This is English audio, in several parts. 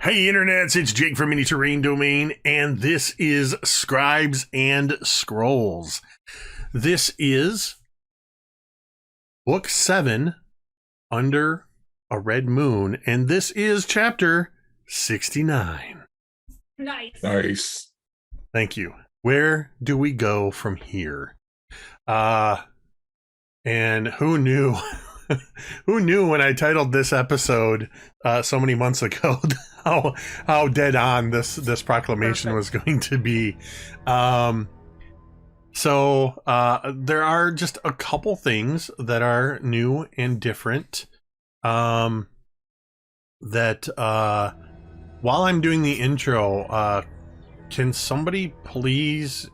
Hey internets, it's Jake from Mini Terrain Domain, and this is Scribes and Scrolls. This is Book 7, Under a Red Moon, and this is Chapter 69. Nice. Thank you. Where do we go from here? And who knew? Who knew when I titled this episode so many months ago how dead on this proclamation was going to be? So there are just a couple things that are new and different. That while I'm doing the intro, can somebody please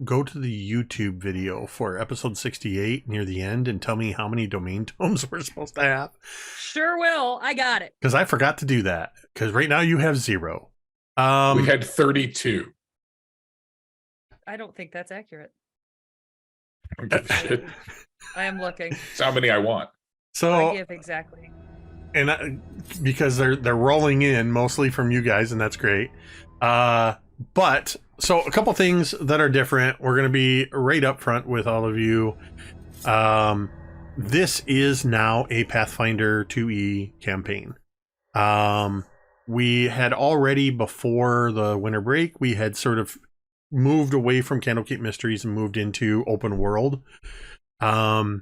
go to the YouTube video for episode 68 near the end and tell me how many domain tomes we're supposed to have? Sure will. I got it. Because I forgot to do that. Because right now you have 0. We had 32. I don't think that's accurate. Shit. I am looking. That's how many I want. So I give exactly. And because they're rolling in mostly from you guys, and that's great. But so a couple things that are different. We're going to be right up front with all of you. This is now a Pathfinder 2e campaign. We had already, before the winter break, we had sort of moved away from Candlekeep Mysteries and moved into open world. And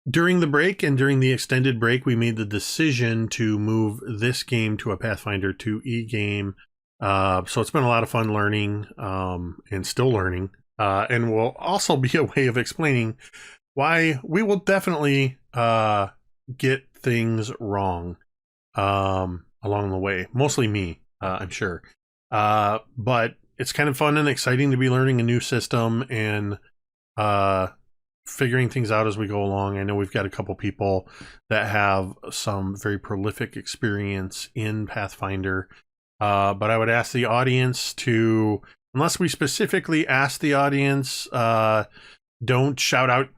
during the break and during the extended break, we made the decision to move this game to a Pathfinder 2e game. So it's been a lot of fun learning and still learning. And will also be a way of explaining why we will definitely get things wrong along the way. Mostly me, I'm sure. But it's kind of fun and exciting to be learning a new system and figuring things out as we go along. I know we've got a couple people that have some very prolific experience in Pathfinder, but I would ask the audience to, unless we specifically ask the audience, don't shout out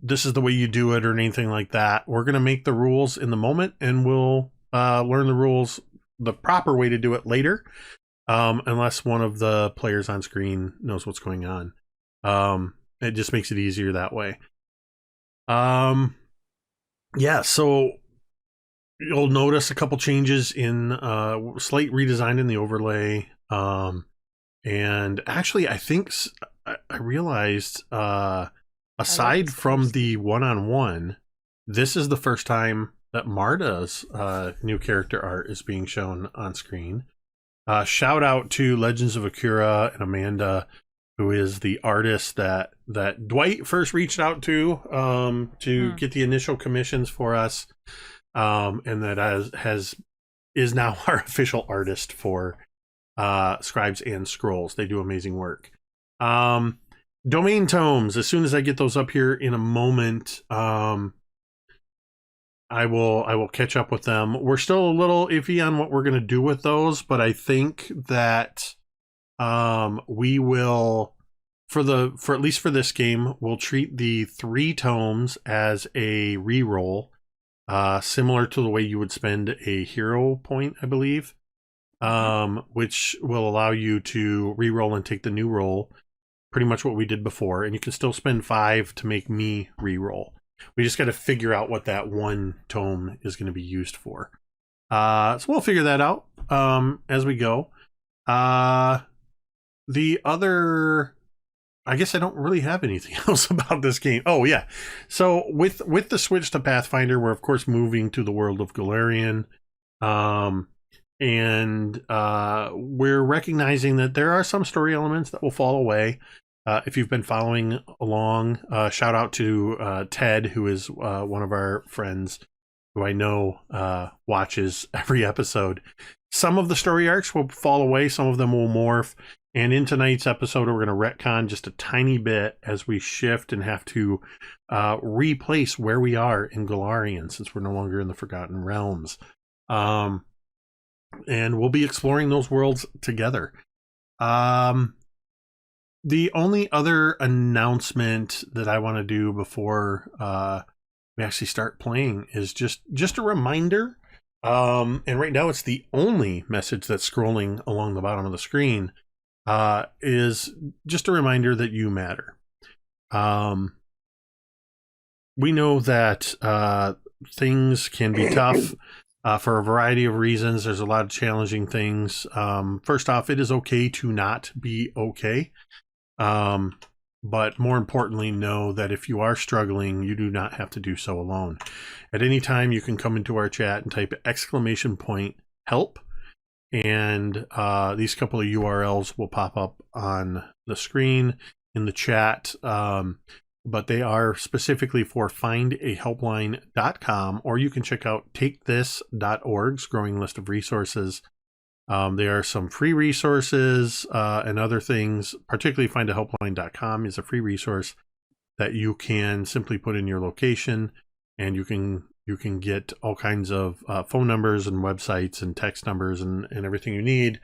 this is the way you do it or anything like that. We're going to make the rules in the moment, and we'll learn the rules, the proper way to do it later, unless one of the players on screen knows what's going on. It just makes it easier that way. Yeah, so you'll notice a couple changes in slight redesign in the overlay. And actually, I think I realized aside from the one-on-one, this is the first time that Marda's new character art is being shown on screen. Shout out to Legends of Akira and Amanda, who is the artist that Dwight first reached out to get the initial commissions for us, and that is now our official artist for Scribes and Scrolls. They do amazing work. Domain tomes, as soon as I get those up here in a moment, I will catch up with them. We're still a little iffy on what we're going to do with those, but I think that we will, for at least for this game, we'll treat the 3 tomes as a reroll, similar to the way you would spend a hero point, I believe, which will allow you to reroll and take the new roll, pretty much what we did before, and you can still spend 5 to make me reroll. We just got to figure out what that 1 tome is going to be used for. So we'll figure that out as we go. The other, I guess I don't really have anything else about this game. Oh yeah, so with the switch to Pathfinder, we're of course moving to the world of Golarion, and we're recognizing that there are some story elements that will fall away. If you've been following along, shout out to Ted, who is one of our friends who I know watches every episode. Some of the story arcs will fall away, some of them will morph. And in tonight's episode, we're going to retcon just a tiny bit as we shift and have to replace where we are in Golarion, since we're no longer in the Forgotten Realms. And we'll be exploring those worlds together. The only other announcement that I want to do before we actually start playing is just a reminder And right now it's the only message that's scrolling along the bottom of the screen, is just a reminder that you matter. We know that things can be tough for a variety of reasons. There's a lot of challenging things. First off, it is okay to not be okay. But more importantly, know that if you are struggling, you do not have to do so alone. At any time, you can come into our chat and type !help, and these couple of URLs will pop up on the screen in the chat, but they are specifically for findahelpline.com, or you can check out takethis.org's growing list of resources. There are some free resources and other things. Particularly findahelpline.com is a free resource that you can simply put in your location, and you can get all kinds of phone numbers and websites and text numbers and everything you need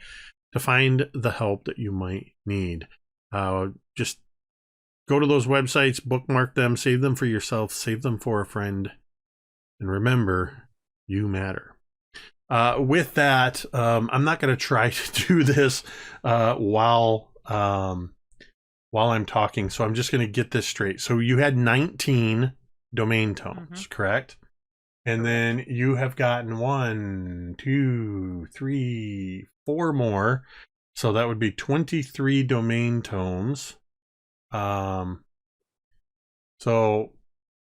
to find the help that you might need. Just go to those websites, bookmark them, save them for yourself, save them for a friend, and remember, you matter. With that, I'm not going to try to do this while I'm talking, so I'm just going to get this straight. So you had 19 domain tones, correct? And then you have gotten 1, 2, 3, 4 more. So that would be 23 domain tones. So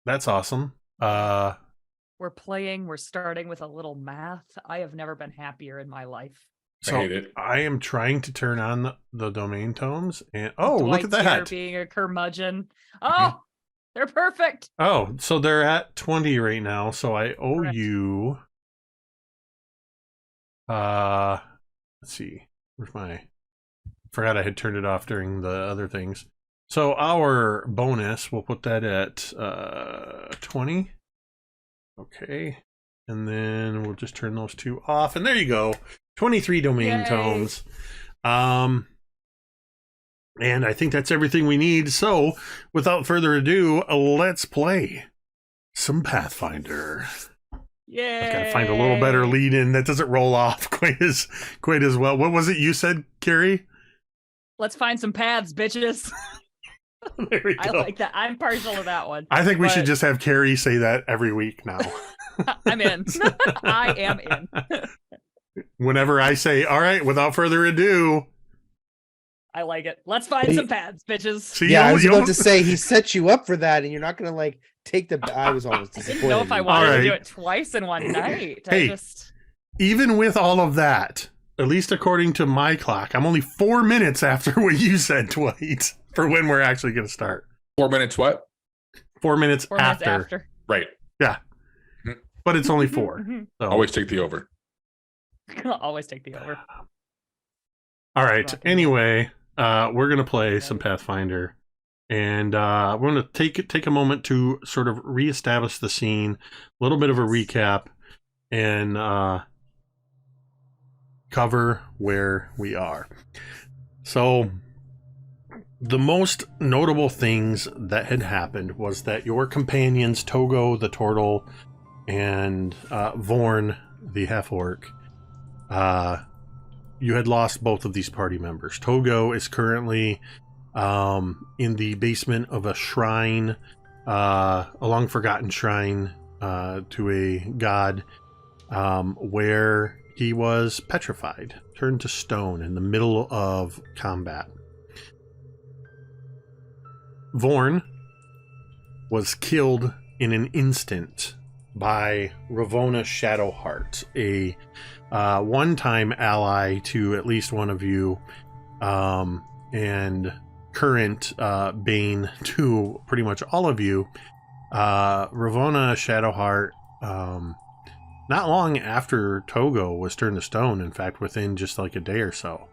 that's awesome. We're starting with a little math. I have never been happier in my life. So I hate it. I am trying to turn on the domain tones, and oh, Dwight's look at here that. being a curmudgeon. Oh, they're perfect. Oh, so they're at 20 right now, so I owe Correct. you let's see. Where's my forgot I had turned it off during the other things. So our bonus, we'll put that at 20. Okay. And then we'll just turn those two off. And there you go. 23 domain Yay. tones. And I think that's everything we need. So without further ado, let's play some Pathfinder. Yeah. I've got to find a little better lead in that doesn't roll off quite as well. What was it you said, Cari? Let's find some paths, bitches. There we go. I like that. I'm partial to that one. I think we should just have Cari say that every week now. I'm in. I am in. Whenever I say, all right, without further ado. I like it. Let's find some paths, bitches. See, I was about to say, he set you up for that, and you're not going to, take the... I was almost I disappointed. didn't know if I wanted to do it twice in one night. Hey, even with all of that, at least according to my clock, I'm only 4 minutes after what you said, Dwight, for when we're actually going to start. 4 minutes what? 4 minutes, 4 minutes after. Right. Yeah. But it's only 4. So. Always take the over. Always take the over. All right. Anyway, we're going to play some Pathfinder. And we're going to take a moment to sort of reestablish the scene, a little bit of a recap, and cover where we are. So the most notable things that had happened was that your companions, Togo the turtle and Vorn the half-orc, you had lost both of these party members. Togo is currently in the basement of a shrine, a long-forgotten shrine to a god, where he was petrified, turned to stone in the middle of combat. Vorn was killed in an instant by Ravona Shadowheart, a one-time ally to at least one of you, and current bane to pretty much all of you. Ravona Shadowheart, not long after Togo was turned to stone, in fact, within just like a day or so,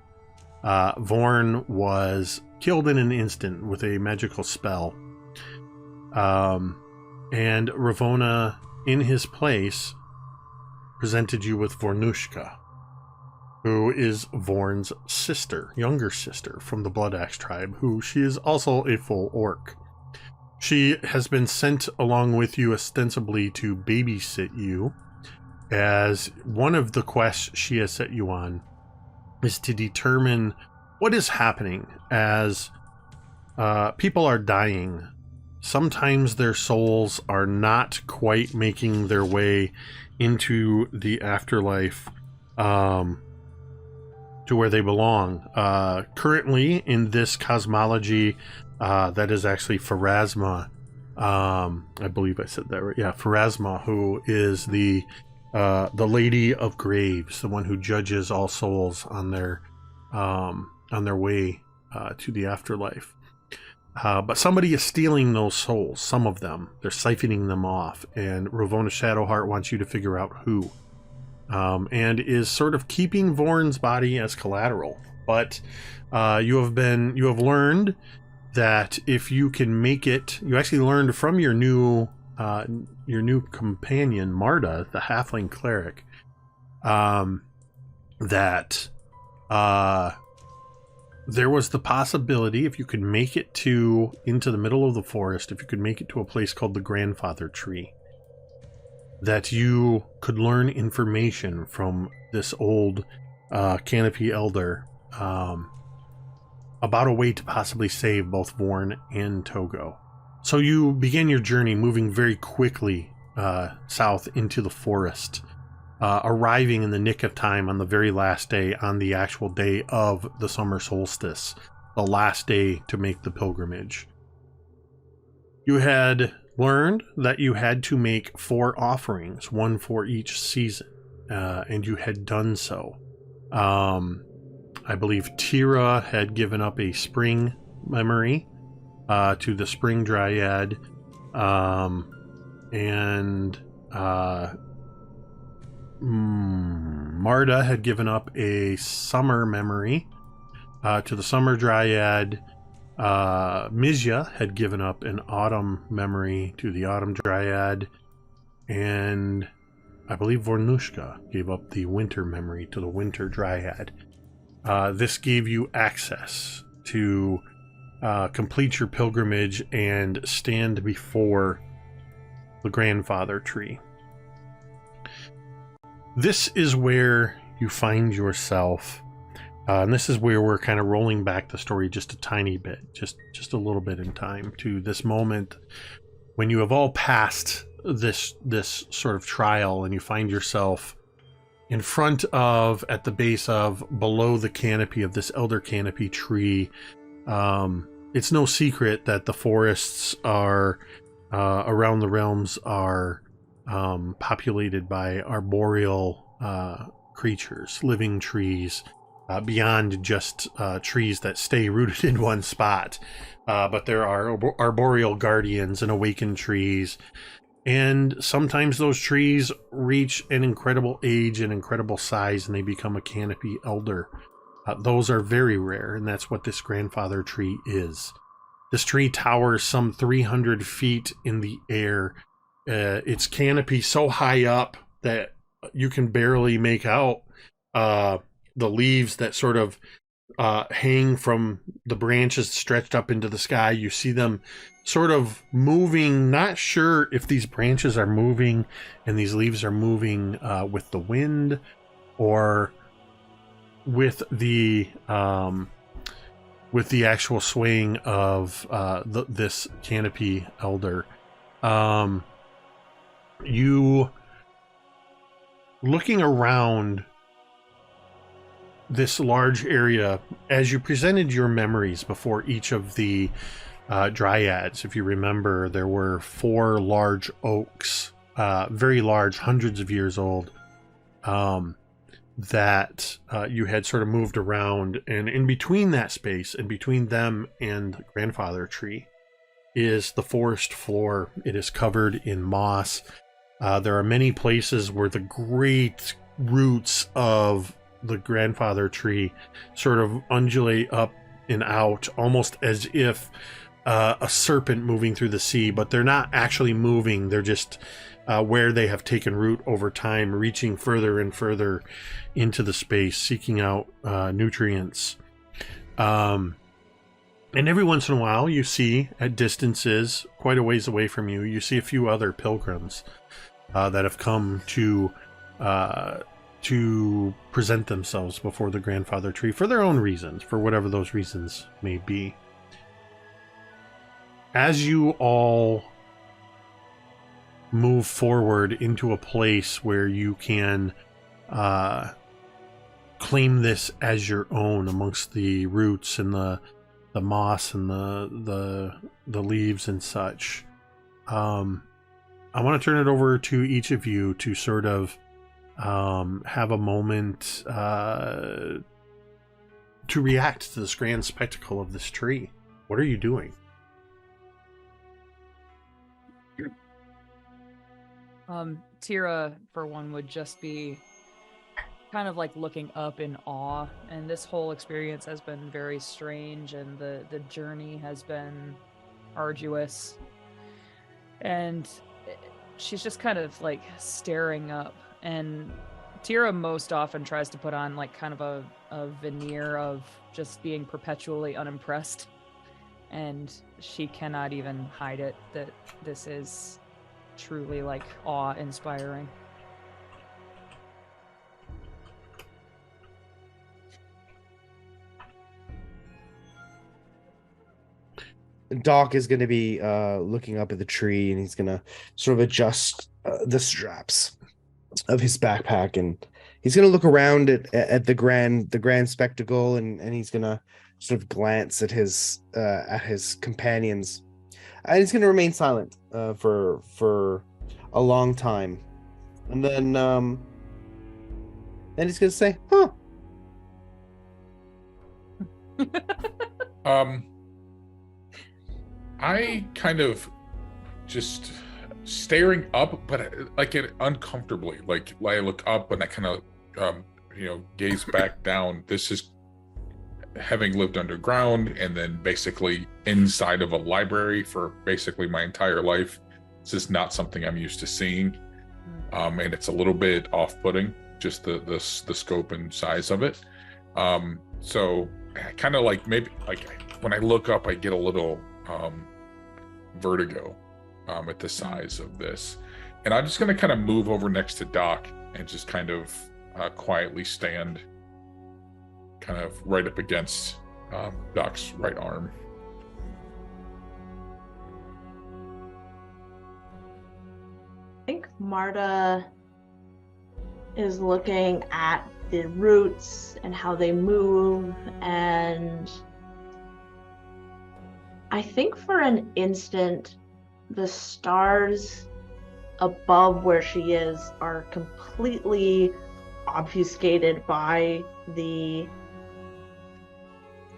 Vorn was killed in an instant with a magical spell. And Ravona, in his place, presented you with Vornush'ka, who is Vorn's sister, younger sister from the Blood Axe tribe, who she is also a full orc. She has been sent along with you ostensibly to babysit you, as one of the quests she has set you on is to determine what is happening as people are dying. Sometimes their souls are not quite making their way into the afterlife to where they belong. Currently, in this cosmology, that is actually Pharasma. I believe I said that right. Yeah, Pharasma, who is the Lady of Graves, the one who judges all souls on their way to the afterlife. But somebody is stealing those souls, some of them. They're siphoning them off, and Ravona Shadowheart wants you to figure out who. And is sort of keeping Vorn's body as collateral. But you have learned that if you can make it, you actually learned from your new companion, Marda, the halfling cleric, that there was the possibility, if you could make it into the middle of the forest, if you could make it to a place called the Grandfather Tree, that you could learn information from this old canopy elder about a way to possibly save both Vorn and Togo. So you begin your journey moving very quickly south into the forest, arriving in the nick of time on the very last day, on the actual day of the summer solstice, the last day to make the pilgrimage. You had learned that you had to make 4 offerings, one for each season, and you had done so. I believe Teera had given up a spring memory to the spring dryad, and Marda had given up a summer memory to the summer dryad. Mizya had given up an autumn memory to the autumn dryad, and I believe Vornush'ka gave up the winter memory to the winter dryad. This gave you access to complete your pilgrimage and stand before the Grandfather Tree. This is where you find yourself, and this is where we're kind of rolling back the story just a tiny bit, just a little bit in time, to this moment when you have all passed this sort of trial, and you find yourself in front of, at the base of, below the canopy of this elder canopy tree. It's no secret that the forests are around the realms are populated by arboreal creatures, living trees, beyond just trees that stay rooted in one spot. But there are arboreal guardians and awakened trees. And sometimes those trees reach an incredible age and incredible size, and they become a canopy elder. Those are very rare, and that's what this Grandfather Tree is. This tree towers some 300 feet in the air. Its canopy so high up that you can barely make out the leaves that sort of hang from the branches stretched up into the sky. You see them sort of moving, not sure if these branches are moving and these leaves are moving with the wind or with the actual swaying of this canopy elder. You looking around this large area as you presented your memories before each of the dryads. If you remember, there were 4 large oaks, very large, hundreds of years old, that you had sort of moved around, and in between that space, and between them and the Grandfather Tree, is the forest floor. It is covered in moss. There are many places where the great roots of the Grandfather Tree sort of undulate up and out, almost as if a serpent moving through the sea, but they're not actually moving. They're just where they have taken root over time, reaching further and further into the space, seeking out nutrients. And every once in a while, you see at distances, quite a ways away from you, you see a few other pilgrims that have come to to present themselves before the grandfather tree for their own reasons, for whatever those reasons may be. As you all move forward into a place where you can claim this as your own amongst the roots and the moss and the leaves and such, I want to turn it over to each of you to sort of have a moment to react to this grand spectacle of this tree. What are you doing? Teera, for one, would just be kind of like looking up in awe, and this whole experience has been very strange, and the journey has been arduous, and she's just kind of like staring up. And Teera most often tries to put on like kind of a veneer of just being perpetually unimpressed, and she cannot even hide it, that this is truly like awe-inspiring. Doc is going to be looking up at the tree, and he's going to sort of adjust the straps of his backpack, and he's going to look around at the grand spectacle, and he's going to sort of glance at his companions, and he's going to remain silent for a long time, and then he's going to say, "Huh." I kind of just staring up, but like it uncomfortably. Like I look up and I kind of, gaze back down. This is having lived underground and then basically inside of a library for basically my entire life. This is not something I'm used to seeing, and it's a little bit off-putting, just the scope and size of it. So I kind of like maybe like when I look up, I get a little vertigo at the size of this, and I'm just going to kind of move over next to Doc and just kind of quietly stand kind of right up against Doc's right arm. I think Marda is looking at the roots and how they move, and I think for an instant, the stars above where she is are completely obfuscated by the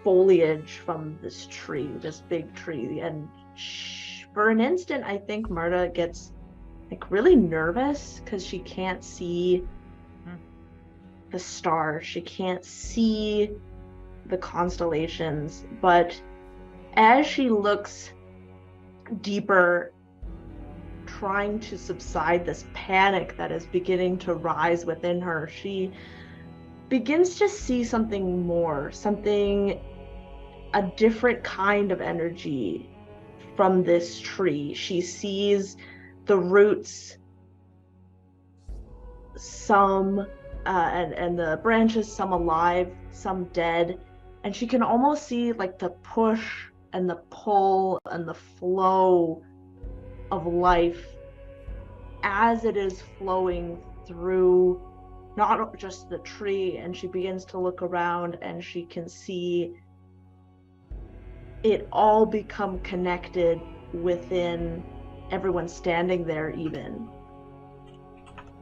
foliage from this tree, this big tree. And for an instant, I think Marda gets like really nervous because she can't see the stars. She can't see the constellations, but as she looks deeper, trying to subside this panic that is beginning to rise within her, she begins to see something more, a different kind of energy from this tree. She sees the roots, some and the branches, some alive, some dead, and she can almost see like the push and the pull and the flow of life as it is flowing through not just the tree. And she begins to look around and she can see it all become connected within everyone standing there, even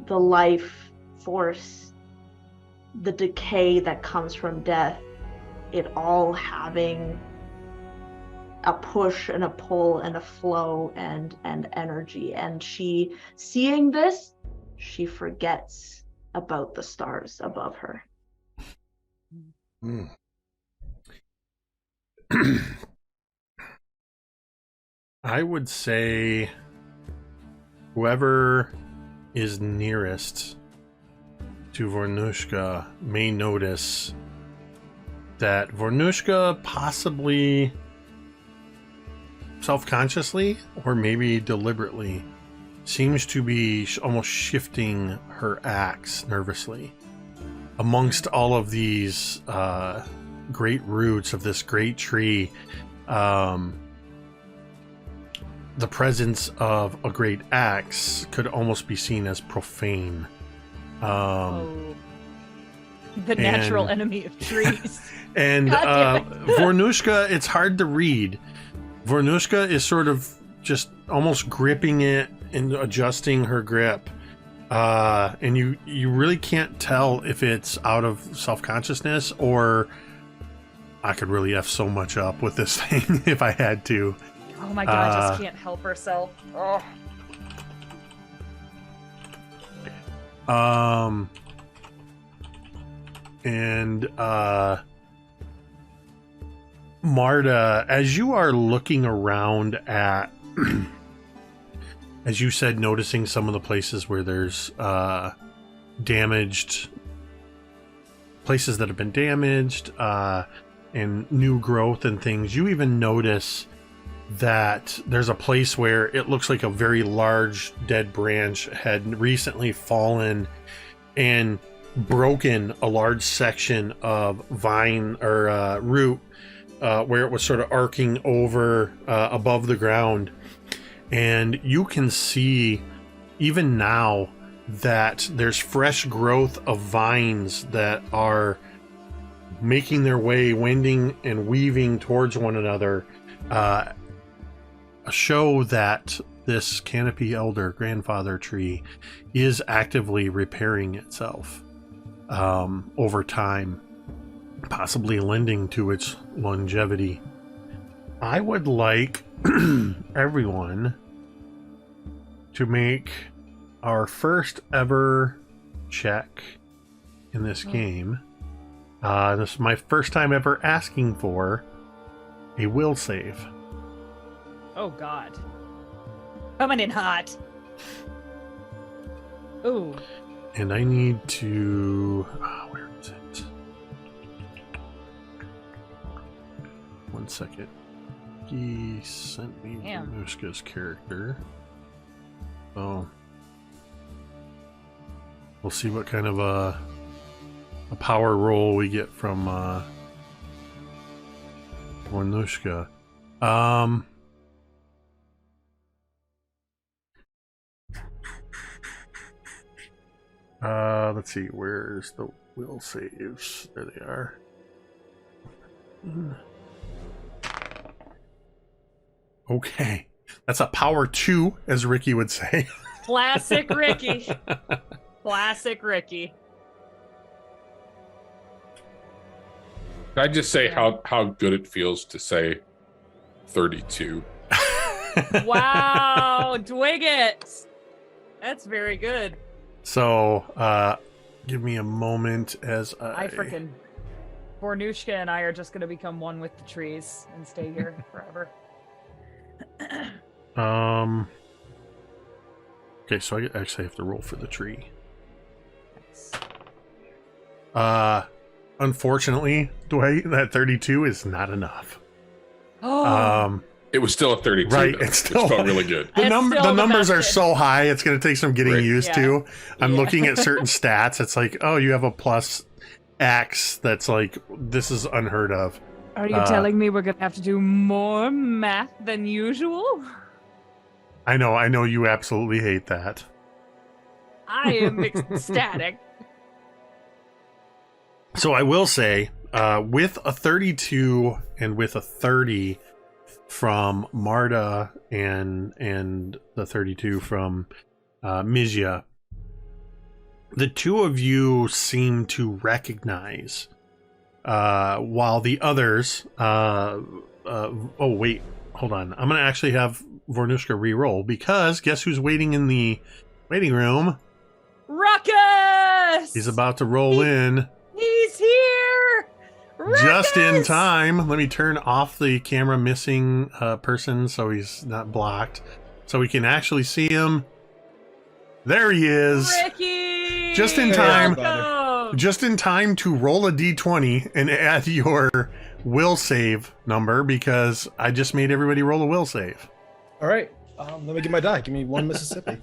the life force, the decay that comes from death, it all having a push and a pull and a flow and energy. And she, seeing this, she forgets about the stars above her. I would say whoever is nearest to Vornush'ka may notice that Vornush'ka possibly self-consciously or maybe deliberately seems to be almost shifting her axe nervously amongst all of these great roots of this great tree. The presence of a great axe could almost be seen as profane. The natural enemy of trees. And Vornush'ka, it's hard to read. Vornush'ka is sort of just almost gripping it and adjusting her grip. And you really can't tell if it's out of self-consciousness or I could really F so much up with this thing if I had to. Oh my god, I just can't help herself. Oh. And Marda, as you are looking around at as you said, noticing some of the places where there's damaged places that have been damaged and new growth and things, you even notice that there's a place where it looks like a very large dead branch had recently fallen and broken a large section of vine or root where it was sort of arcing over above the ground. And you can see even now that there's fresh growth of vines that are making their way, wending and weaving towards one another, show that this canopy elder grandfather tree is actively repairing itself over time, possibly lending to its longevity. I would like everyone to make our first ever check in this game. This is my first time ever asking for a will save. Oh god. Coming in hot. Ooh. And I need to... where is it? One second. He sent me Vornush'ka's character. So we'll see what kind of a power roll we get from Vornush'ka. Let's see, where's the will saves? There they are. Okay. That's a power 2, as Ricky would say. Classic Ricky. Classic Ricky. Can I just say how good it feels to say 32? Wow, twig it. That's very good. So, give me a moment as I freaking... Vornush'ka and I are just going to become one with the trees and stay here forever. Okay, so I actually have to roll for the tree. Unfortunately, Dwight, that 32 is not enough. Oh. It was still a 32. Right, though, it's still which felt really good. The numbers are best. so high, it's going to take some getting used to. I'm Yeah. looking at certain stats. It's like, oh, you have a plus X. That's like, this is unheard of. Are you telling me we're going to have to do more math than usual? I know you absolutely hate that. I am ecstatic. So I will say, with a 32 and with a 30 from Marda and the 32 from Mizya, the two of you seem to recognize, while the others... oh, wait. Hold on. I'm going to actually have Vornush'ka re-roll, because guess who's waiting in the waiting room? Ruckus! He's about to roll in. He's here! Ruckus! Just in time. Let me turn off the camera missing person so he's not blocked, so we can actually see him. There he is. Ricky! Just in time. Welcome! Just in time to roll a d20 and add your will save number, because I just made everybody roll a will save. All right. Let me get my die. Give me one Mississippi.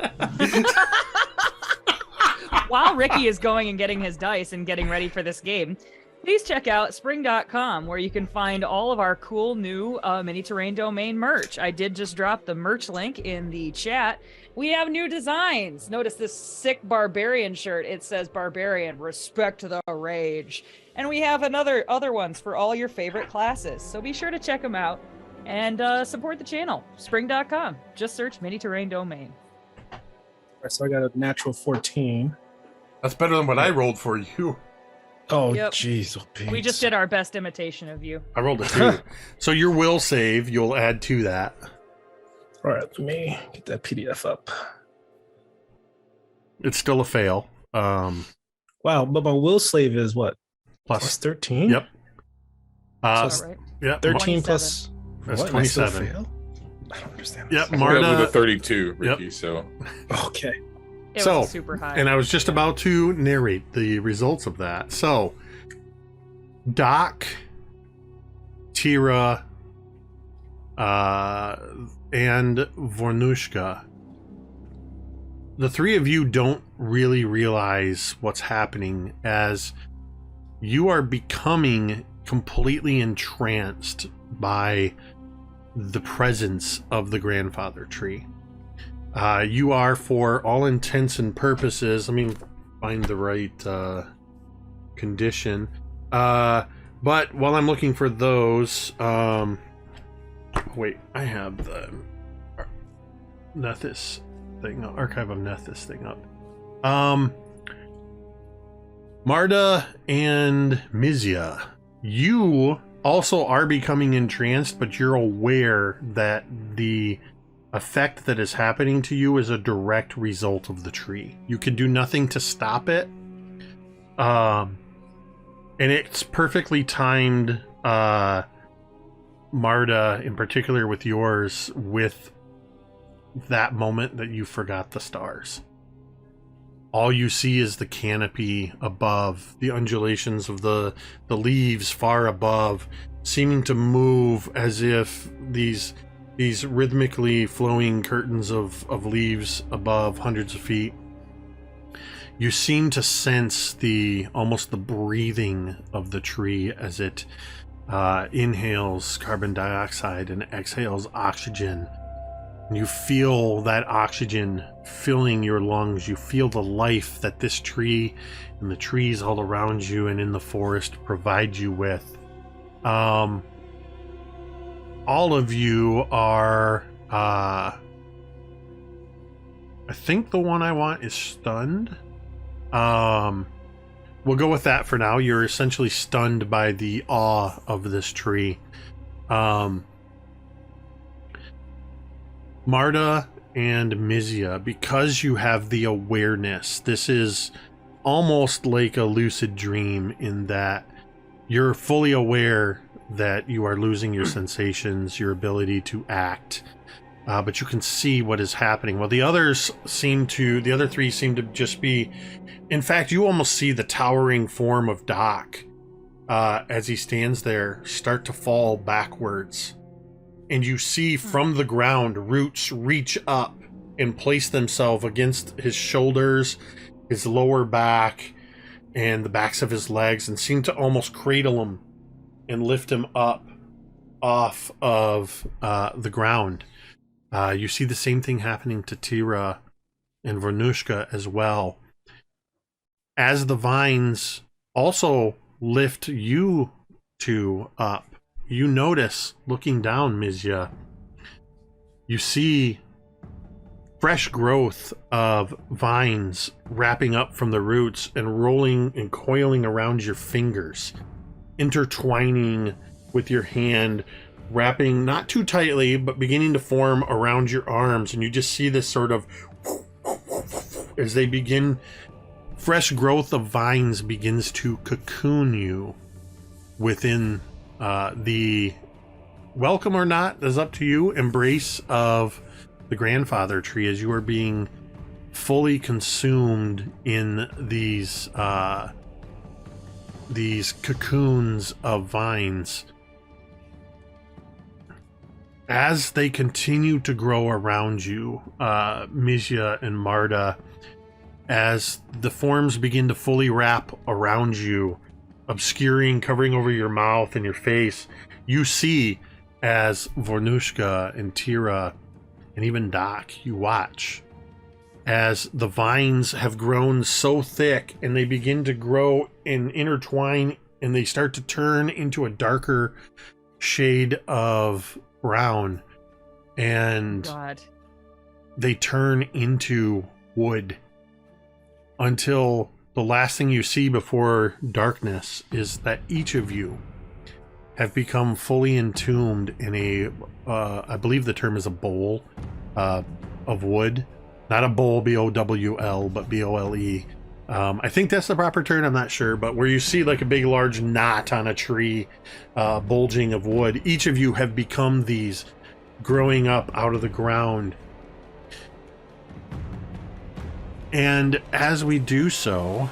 While Ricky is going and getting his dice and getting ready for this game, please check out spring.com, where you can find all of our cool new mini terrain domain merch. I did just drop the merch link in the chat. We have new designs. Notice this sick barbarian shirt. It says barbarian, respect the rage. And we have other ones for all your favorite classes. So be sure to check them out and support the channel. Spring.com. Just search mini terrain domain. All right, so I got a natural 14. That's better than what I rolled for you. Oh, Yep. jeez. We just did our best imitation of you. I rolled a 2. So your will save, you'll add to that. All right, let me get that PDF up. It's still a fail. Wow, but my will save is what? Plus Plus 13? Yep. All right. Yeah. 13 plus... That's what? Am I still 27. fail? I don't understand. Yep. this. Marda Marda. with a 32, Ricky. So Okay. It So, was super high. And I was just about to narrate the results of that. So, Doc, Teera, and Vornush'ka. The three of you don't really realize what's happening as you are becoming completely entranced by the presence of the grandfather tree. You are, for all intents and purposes, let me find the right condition. But while I'm looking for those, wait, I have the Nethys thing, Archive of Nethys thing up. Marda and Mizya, you also are becoming entranced, but you're aware that the effect that is happening to you is a direct result of the tree. You can do nothing to stop it. And it's perfectly timed, Marda, in particular with yours, with that moment that you forgot the stars. All you see is the canopy above, the undulations of the leaves far above, seeming to move as if these rhythmically flowing curtains of leaves above hundreds of feet. You seem to sense almost the breathing of the tree as it inhales carbon dioxide and exhales oxygen. You feel that oxygen filling your lungs. You feel the life that this tree and the trees all around you and in the forest provide you with. All of you are, I think the one I want is stunned. We'll go with that for now. You're essentially stunned by the awe of this tree. Marda and Mizya, because you have the awareness, this is almost like a lucid dream in that you're fully aware that you are losing your sensations, your ability to act, but you can see what is happening. Well, the other three seem to just be, in fact, you almost see the towering form of Doc as he stands there start to fall backwards. And you see from the ground roots reach up and place themselves against his shoulders, his lower back, and the backs of his legs, and seem to almost cradle him and lift him up off of the ground. You see the same thing happening to Teera and Vornush'ka as well. As the vines also lift you two up, you notice, looking down, Mizya, you see fresh growth of vines wrapping up from the roots and rolling and coiling around your fingers, intertwining with your hand, wrapping not too tightly, but beginning to form around your arms. And you just see this sort of, as they begin, fresh growth of vines begins to cocoon you within the, welcome or not is up to you, embrace of the grandfather tree, as you are being fully consumed in these cocoons of vines. As they continue to grow around you, Mizya and Marda, as the forms begin to fully wrap around you, obscuring, covering over your mouth and your face, you see as Vornush'ka and Teera and even Doc, you watch as the vines have grown so thick and they begin to grow and intertwine and they start to turn into a darker shade of brown, and God. they turn into wood until the last thing you see before darkness is that each of you have become fully entombed in a I believe the term is a bowl of wood. Not a bowl, B-O-W-L, but B-O-L-E. I think that's the proper term, I'm not sure, but where you see like a big large knot on a tree, bulging of wood. Each of you have become these, growing up out of the ground. And as we do so...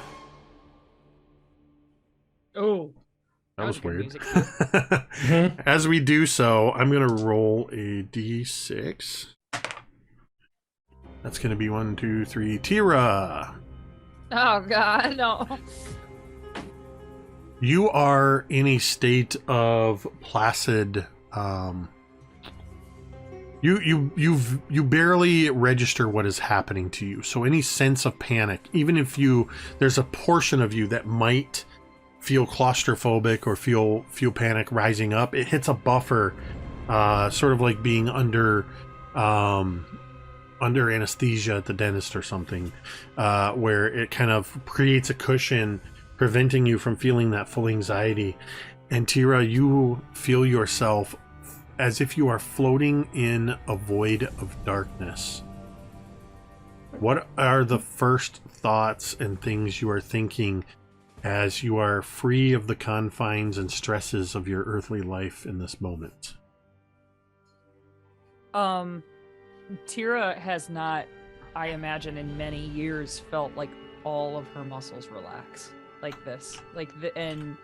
Oh. That was good weird. music. As we do so, I'm going to roll a d6. That's going to be 1, 2, 3. Teera! Oh, God, no. You are in a state of placid. You barely register what is happening to you. So any sense of panic, even if there's a portion of you that might feel claustrophobic or feel panic rising up, it hits a buffer, sort of like being under anesthesia at the dentist or something, where it kind of creates a cushion preventing you from feeling that full anxiety. And Teera, you feel yourself as if you are floating in a void of darkness. What are the first thoughts and things you are thinking as you are free of the confines and stresses of your earthly life in this moment? Teera has not, I imagine, in many years felt like all of her muscles relax like this, and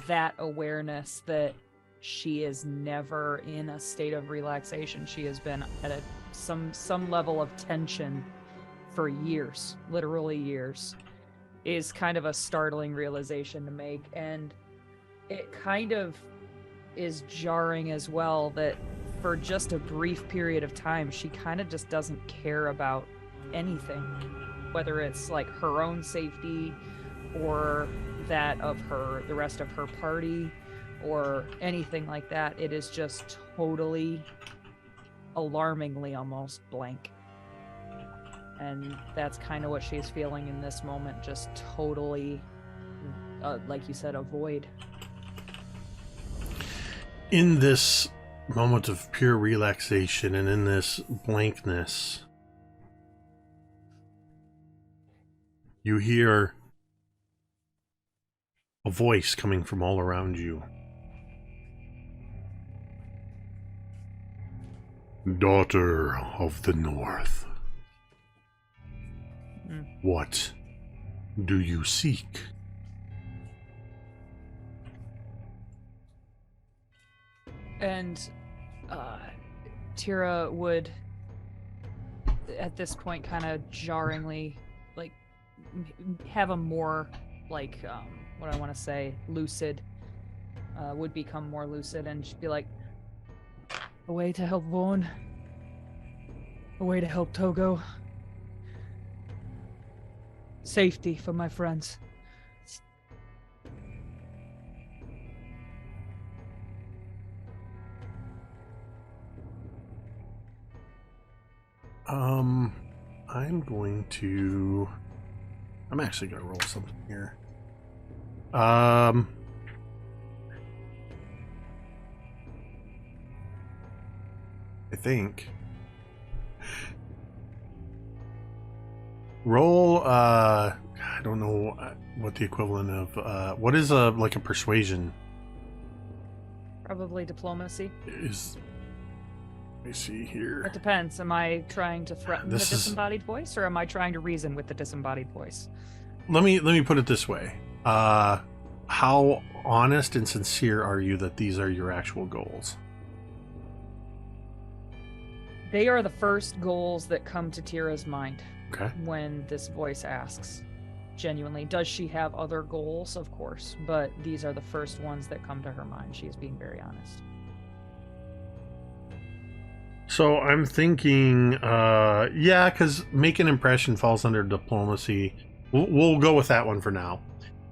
that awareness that she is never in a state of relaxation. She has been at some level of tension for years, literally years, is kind of a startling realization to make, and it kind of is jarring as well that for just a brief period of time, she kind of just doesn't care about anything, whether it's like her own safety or that of the rest of her party or anything like that. It is just totally, alarmingly almost blank. And that's kind of what she's feeling in this moment, just totally, like you said, a void. In this moment of pure relaxation and in this blankness, you hear a voice coming from all around you. Daughter of the North, what do you seek? And Teera would, at this point, kind of jarringly, like, have a more, like, what I want to say, lucid, would become more lucid, and she'd be like, a way to help Vorn, a way to help Togo, safety for my friends. I'm actually gonna roll something here. I think roll I don't know what the equivalent of what is a persuasion Probably diplomacy. is. Let me see here. It depends. Am I trying to threaten the disembodied voice, or am I trying to reason with the disembodied voice? Let me put it this way. How honest and sincere are you that these are your actual goals? They are the first goals that come to Teera's mind Okay. when this voice asks. Genuinely, does she have other goals? Of course, but these are the first ones that come to her mind. She's being very honest. So I'm thinking, yeah, because make an impression falls under diplomacy. We'll go with that one for now.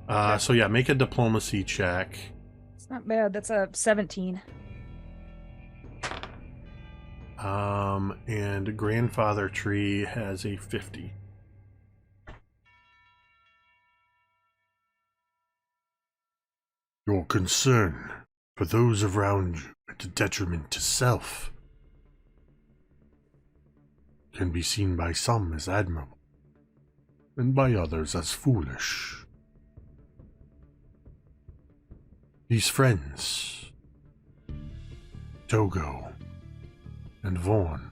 Okay. So yeah, make a diplomacy check. It's not bad. That's a 17. And grandfather tree has a 50. Your concern for those around you at a detriment to self can be seen by some as admirable, and by others as foolish. These friends, Togo and Vorn,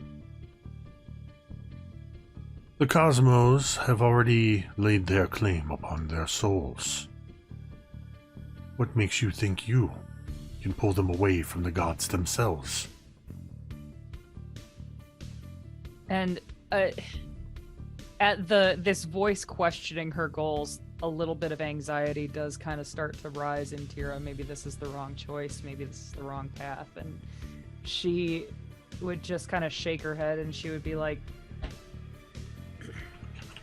the Cosmos have already laid their claim upon their souls. What makes you think you can pull them away from the gods themselves? And at this voice questioning her goals, a little bit of anxiety does kind of start to rise in Teera. Maybe this is the wrong choice. Maybe this is the wrong path. And she would just kind of shake her head and she would be like,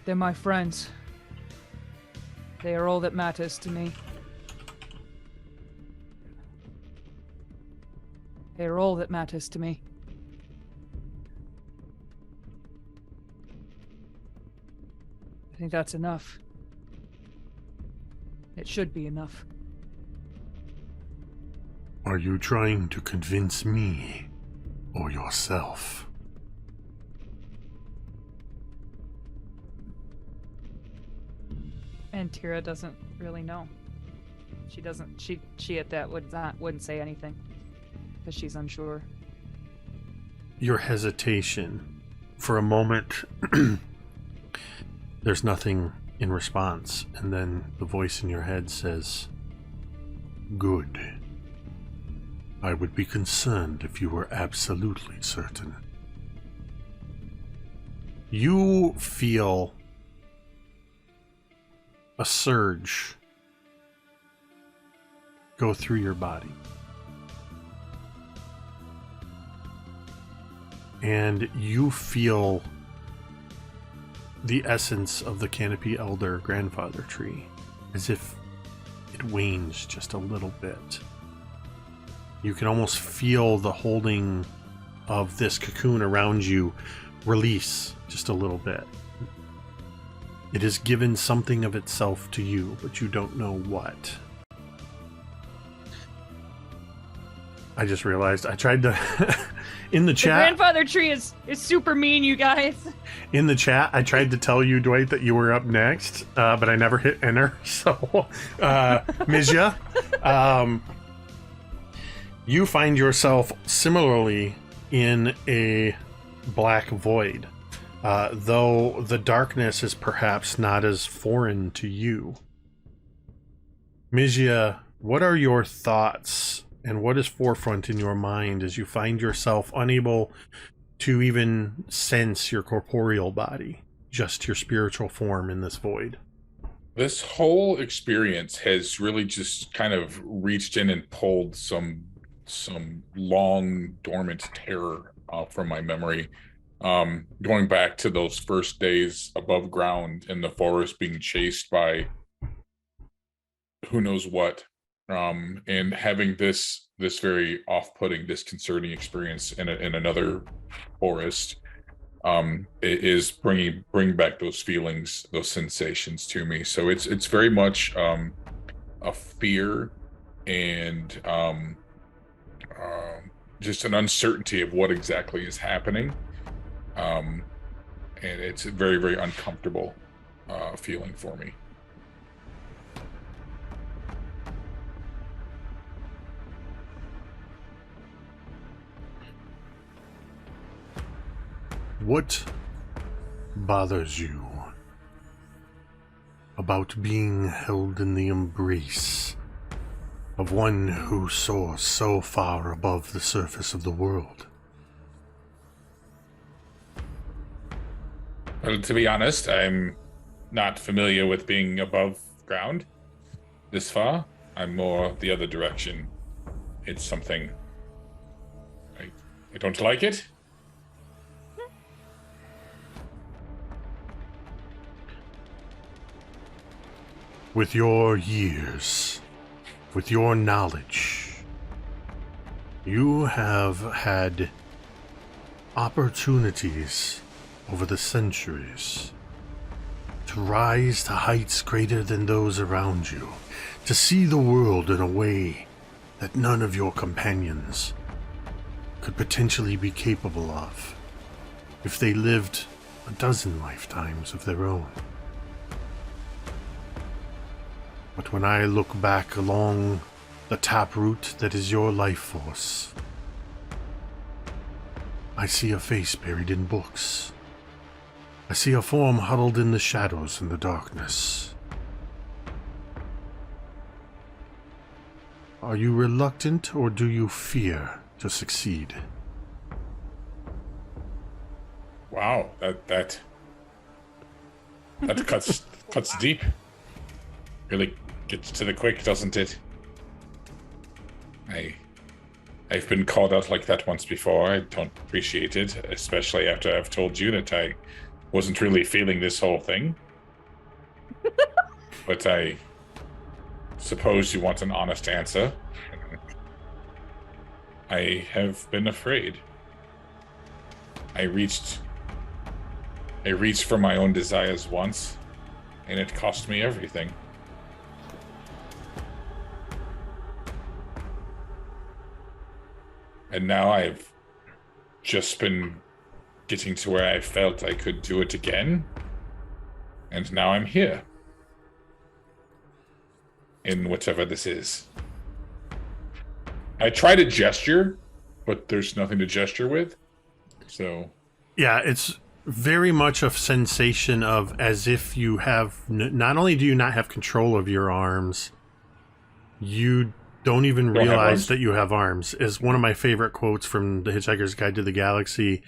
they're my friends. They are all that matters to me. They are all that matters to me. I think that's enough. It should be enough. Are you trying to convince me or yourself? And Teera doesn't really know. She doesn't. She at that wouldn't say anything because she's unsure. Your hesitation for a moment. There's nothing in response, and then the voice in your head says, "Good. I would be concerned if you were absolutely certain." You feel a surge go through your body. And you feel the essence of the Canopy Elder grandfather tree, as if it wanes just a little bit. You can almost feel the holding of this cocoon around you release just a little bit. It has given something of itself to you, but you don't know what. I just realized I tried to in the chat. The grandfather tree is super mean, you guys. In the chat, I tried to tell you, Dwight, that you were up next, but I never hit enter. So, Mizya, you find yourself similarly in a black void, though the darkness is perhaps not as foreign to you. Mizya, what are your thoughts and what is forefront in your mind as you find yourself unable to even sense your corporeal body, just your spiritual form in this void? This whole experience has really just kind of reached in and pulled some long dormant terror from my memory. Going back to those first days above ground in the forest, being chased by who knows what, and having this very off-putting, disconcerting experience in another forest, is bringing back those feelings, those sensations to me. So it's very much a fear and just an uncertainty of what exactly is happening, and it's a very, very uncomfortable feeling for me. What bothers you about being held in the embrace of one who soars so far above the surface of the world? Well, to be honest, I'm not familiar with being above ground this far. I'm more the other direction. It's something I don't like it. With your years, with your knowledge, you have had opportunities over the centuries to rise to heights greater than those around you, to see the world in a way that none of your companions could potentially be capable of if they lived a dozen lifetimes of their own. But when I look back along the taproot that is your life force, I see a face buried in books. I see a form huddled in the shadows and the darkness. Are you reluctant, or do you fear to succeed? Wow, that cuts deep. Really gets to the quick, doesn't it? I've been called out like that once before. I don't appreciate it, especially after I've told you that I wasn't really feeling this whole thing. But I suppose you want an honest answer. I have been afraid. I reached for my own desires once, and it cost me everything. And now I've just been getting to where I felt I could do it again. And now I'm here. In whatever this is. I try to gesture, but there's nothing to gesture with. So... Yeah, it's very much a sensation of as if you have... Not only do you not have control of your arms, you don't even realize that you have arms. Is one of my favorite quotes from The Hitchhiker's Guide to the Galaxy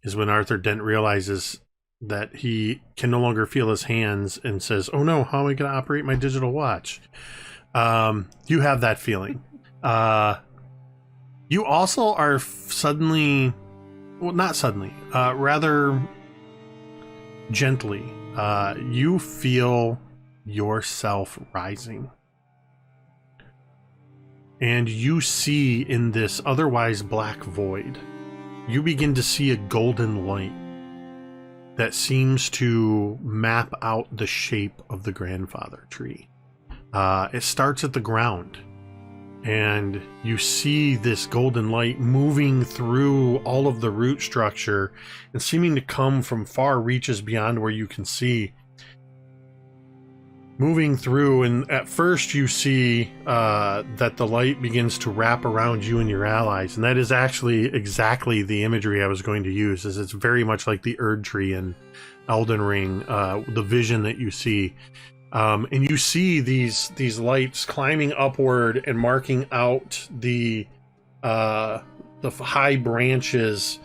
is when Arthur Dent realizes that he can no longer feel his hands and says, "Oh no, how am I going to operate my digital watch?" You have that feeling. You also are suddenly, well, not suddenly, rather gently, you feel yourself rising. And you see in this otherwise black void, you begin to see a golden light that seems to map out the shape of the grandfather tree. It starts at the ground, and you see this golden light moving through all of the root structure and seeming to come from far reaches beyond where you can see. Moving through, and at first you see that the light begins to wrap around you and your allies, and that is actually exactly the imagery I was going to use, as it's very much like the Erd Tree in Elden Ring, the vision that you see. And you see these lights climbing upward and marking out the high branches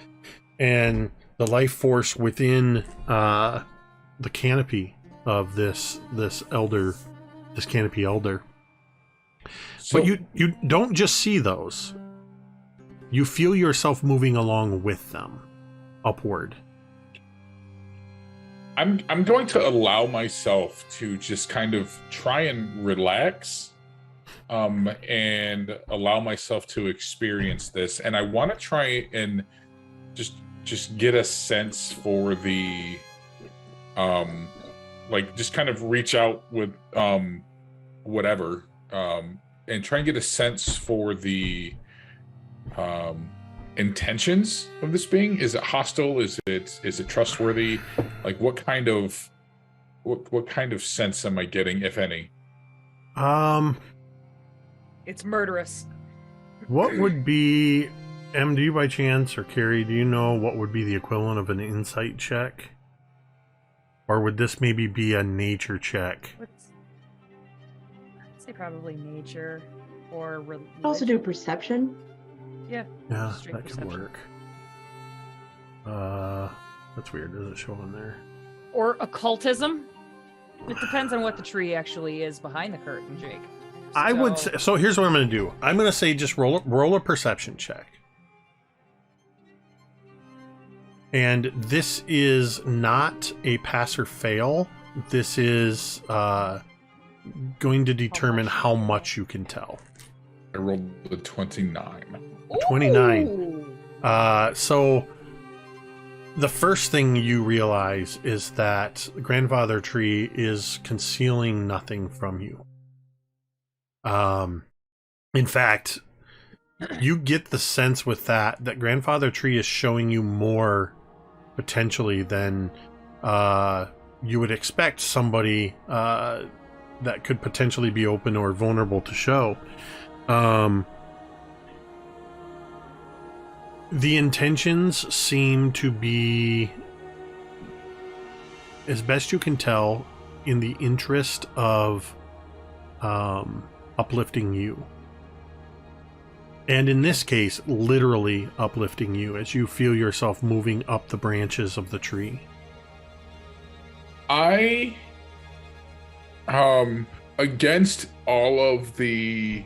and the life force within the canopy of this canopy elder. So, but you don't just see those. You feel yourself moving along with them upward. I'm going to allow myself to just kind of try and relax, and allow myself to experience this. And I want to try and just get a sense for the, like, just kind of reach out with whatever, and try and get a sense for the intentions of this being. Is it hostile? Is it trustworthy? Like, what kind of sense am I getting, if any? It's murderous. What would be, do you by chance, or Cari, do you know what would be the equivalent of an insight check? Or would this maybe be a nature check? I'd say probably nature or religion. Also do perception. Yeah, that straight could perception. work. That's weird. Does it show in there? Or occultism. It depends on what the tree actually is behind the curtain, Jake. I would say, so here's what I'm going to do. I'm going to say just roll a perception check. And this is not a pass or fail. This is going to determine how much you can tell. I rolled a 29. 29. So the first thing you realize is that the grandfather tree is concealing nothing from you. In fact, you get the sense with that grandfather tree is showing you more potentially than you would expect somebody that could potentially be open or vulnerable to show. The intentions seem to be, as best you can tell, in the interest of uplifting you. And in this case, literally uplifting you as you feel yourself moving up the branches of the tree. I, against all of the,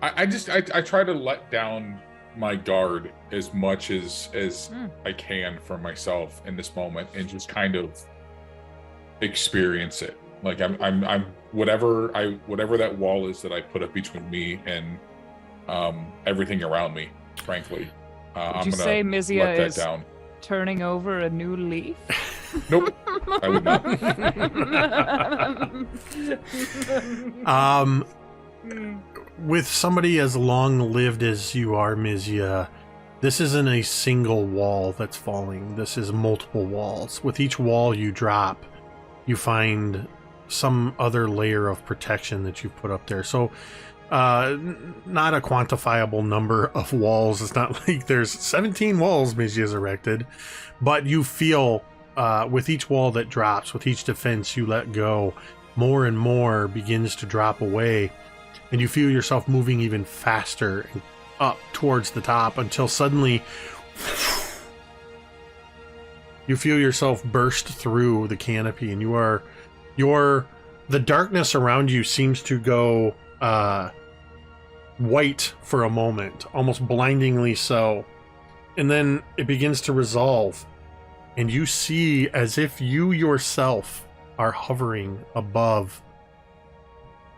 I try to let down my guard as much as I can for myself in this moment and just kind of experience it. Like I'm whatever that wall is that I put up between me and everything around me, frankly. I'm you gonna say Mizya let that is down. turning over a new leaf? Nope. I would not. With somebody as long-lived as you are, Mizya, this isn't a single wall that's falling. This is multiple walls. With each wall you drop, you find some other layer of protection that you've put up there. So, not a quantifiable number of walls. It's not like there's 17 walls Mizya's erected, but you feel with each wall that drops, with each defense you let go, more and more begins to drop away, and you feel yourself moving even faster and up towards the top until suddenly you feel yourself burst through the canopy, and the darkness around you seems to go white for a moment, almost blindingly so, and then it begins to resolve, and you see as if you yourself are hovering above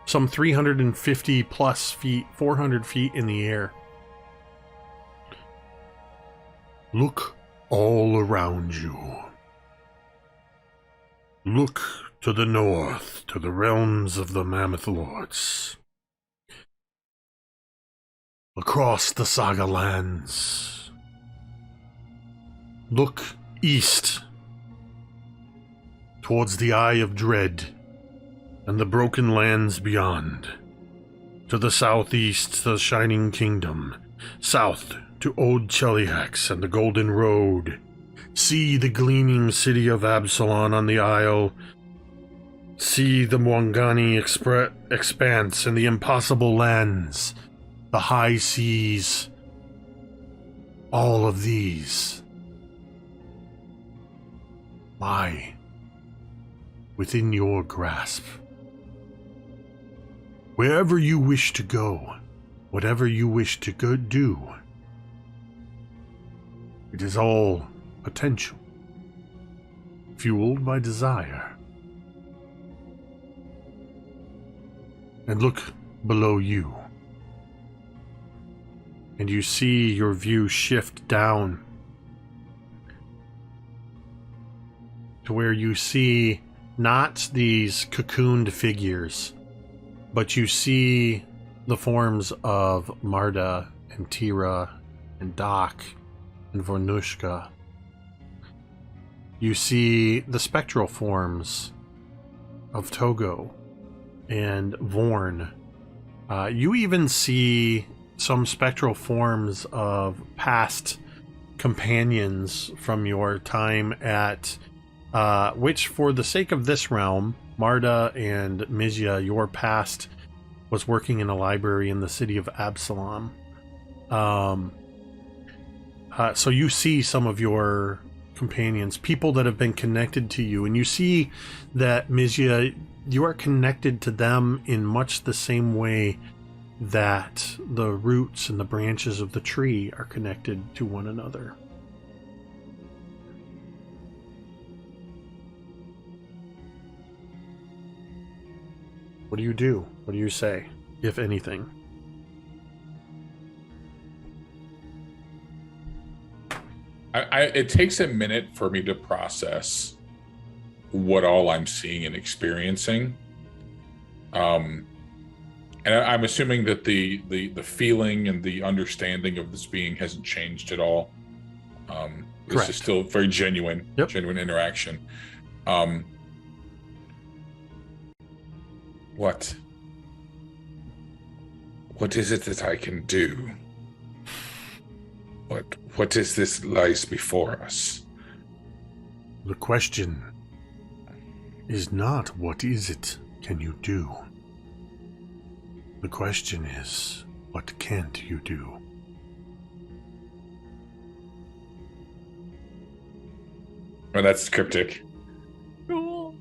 some 350 plus feet, 400 feet in the air. Look all around you. Look to the north, to the realms of the Mammoth Lords. Across the Saga lands. Look east, towards the Eye of Dread and the broken lands beyond. To the southeast, the Shining Kingdom. South to Old Cheliax and the Golden Road. See the gleaming city of Absalon on the Isle. See the Mwangani expanse and the impossible lands, the high seas. All of these lie within your grasp. Wherever you wish to go, whatever you wish to go do, it is all potential, fueled by desire. And look below you, and you see your view shift down to where you see not these cocooned figures, but you see the forms of Marda and Teera and Doc and Vornush'ka. You see the spectral forms of Togo and Vorn. You even see some spectral forms of past companions from your time at, which for the sake of this realm, Marda and Mizya, your past was working in a library in the city of Absalom. So you see some of your companions, people that have been connected to you, and you see that, Mizya, you are connected to them in much the same way that the roots and the branches of the tree are connected to one another. What do you do? What do you say, if anything? It takes a minute for me to process what all I'm seeing and experiencing. And I'm assuming that the feeling and the understanding of this being hasn't changed at all. This Correct. is still very genuine, Yep. genuine interaction. What is it that I can do? What is this lies before us? The question is not what is it can you do? The question is, what can't you do? Oh, that's cryptic. Cool.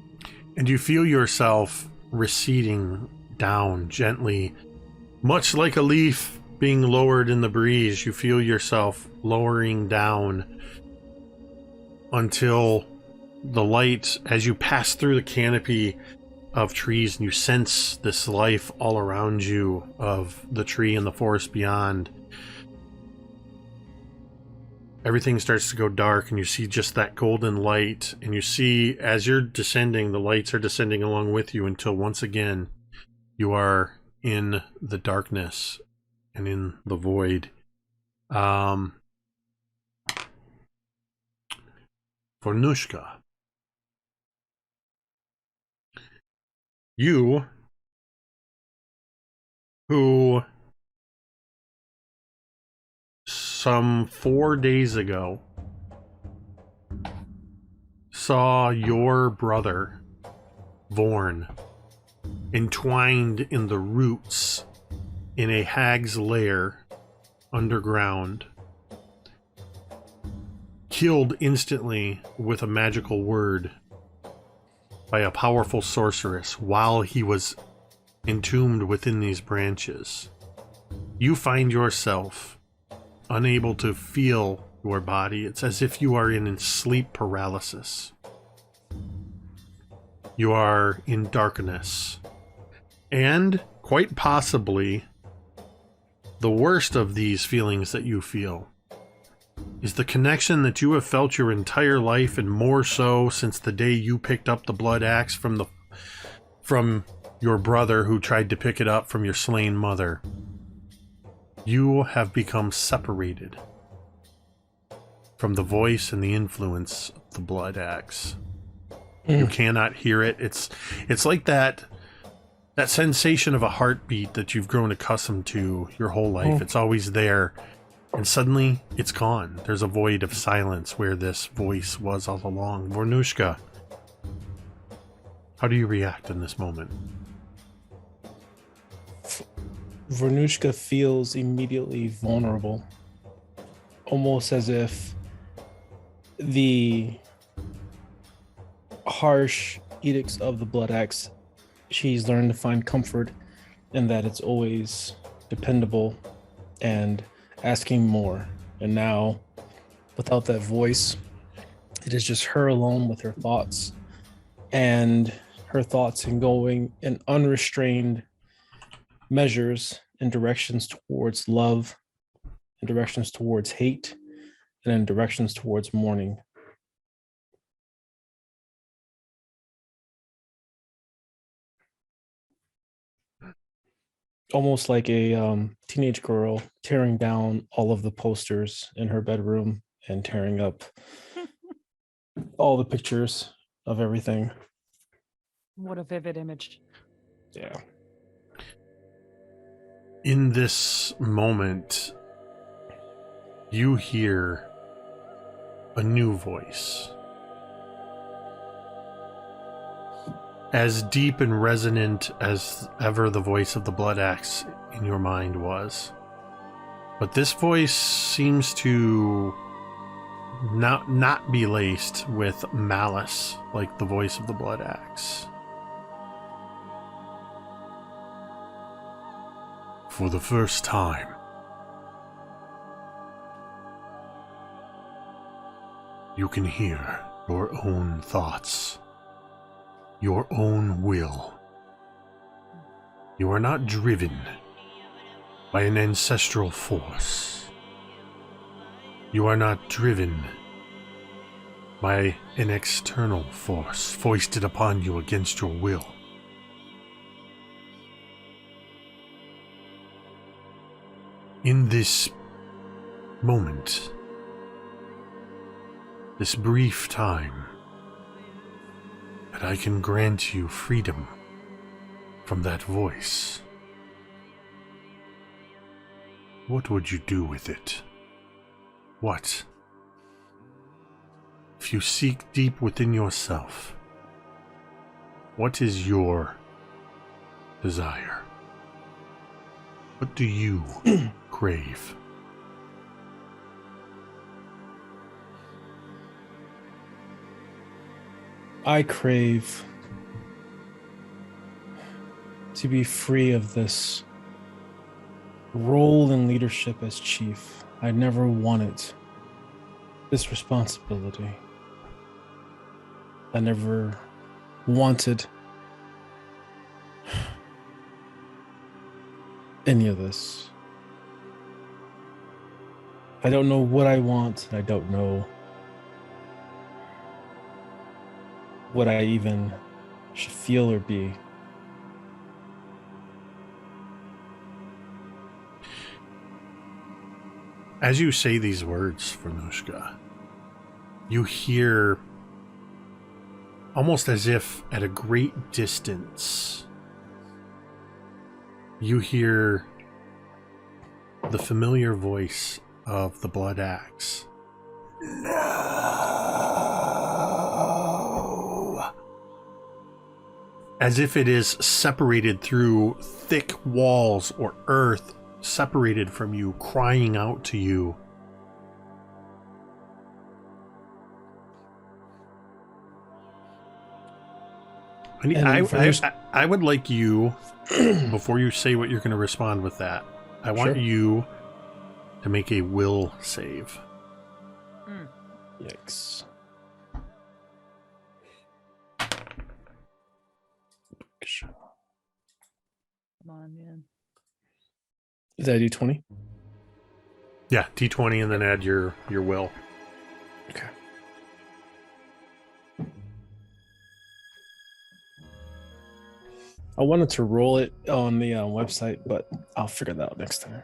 And you feel yourself receding down gently, much like a leaf being lowered in the breeze. You feel yourself lowering down until the light, as you pass through the canopy of trees and you sense this life all around you of the tree and the forest beyond, everything starts to go dark and you see just that golden light, and you see as you're descending, the lights are descending along with you until once again you are in the darkness and in the void. Vornush'ka, you who some 4 days ago saw your brother Vorn entwined in the roots in a hag's lair underground, killed instantly with a magical word by a powerful sorceress while he was entombed within these branches. You find yourself unable to feel your body. It's as if you are in sleep paralysis. You are in darkness. And quite possibly, the worst of these feelings that you feel is the connection that you have felt your entire life, and more so since the day you picked up the blood axe from your brother who tried to pick it up from your slain mother. You have become separated from the voice and the influence of the blood axe. You cannot hear it. It's like that sensation of a heartbeat that you've grown accustomed to your whole life. It's always there, and suddenly it's gone. There's a void of silence where this voice was all along. Vornush'ka, how do you react in this moment? Vornush'ka feels immediately vulnerable, almost as if the harsh edicts of the blood axe, she's learned to find comfort in that it's always dependable and asking more. And now, without that voice, it is just her alone with her thoughts, and her thoughts in going in unrestrained measures in directions towards love, in directions towards hate, and in directions towards mourning. Almost like a teenage girl tearing down all of the posters in her bedroom and tearing up all the pictures of everything. What a vivid image. Yeah. In this moment, you hear a new voice. As deep and resonant as ever the voice of the blood axe in your mind was. But this voice seems to not be laced with malice like the voice of the Blood Axe. For the first time, you can hear your own thoughts, your own will. You are not driven by an ancestral force. You are not driven by an external force foisted upon you against your will. In this moment, this brief time, that I can grant you freedom from that voice, what would you do with it? What? If you seek deep within yourself, what is your desire? What do you crave? I crave to be free of this role in leadership as chief. I never wanted this responsibility. I never wanted any of this. I don't know what I want. I don't know what I even should feel or be. As you say these words, Vornush'ka, you hear, almost as if at a great distance, you hear the familiar voice of the Blood Axe. No! As if it is separated through thick walls or earth, separated from you, crying out to you. I would like you, before you say what you're going to respond with that, I want you to make a will save. Yikes. Come on, man. Is that a D20? Yeah, D20 and then add your will. Okay. I wanted to roll it on the website, but I'll figure that out next time.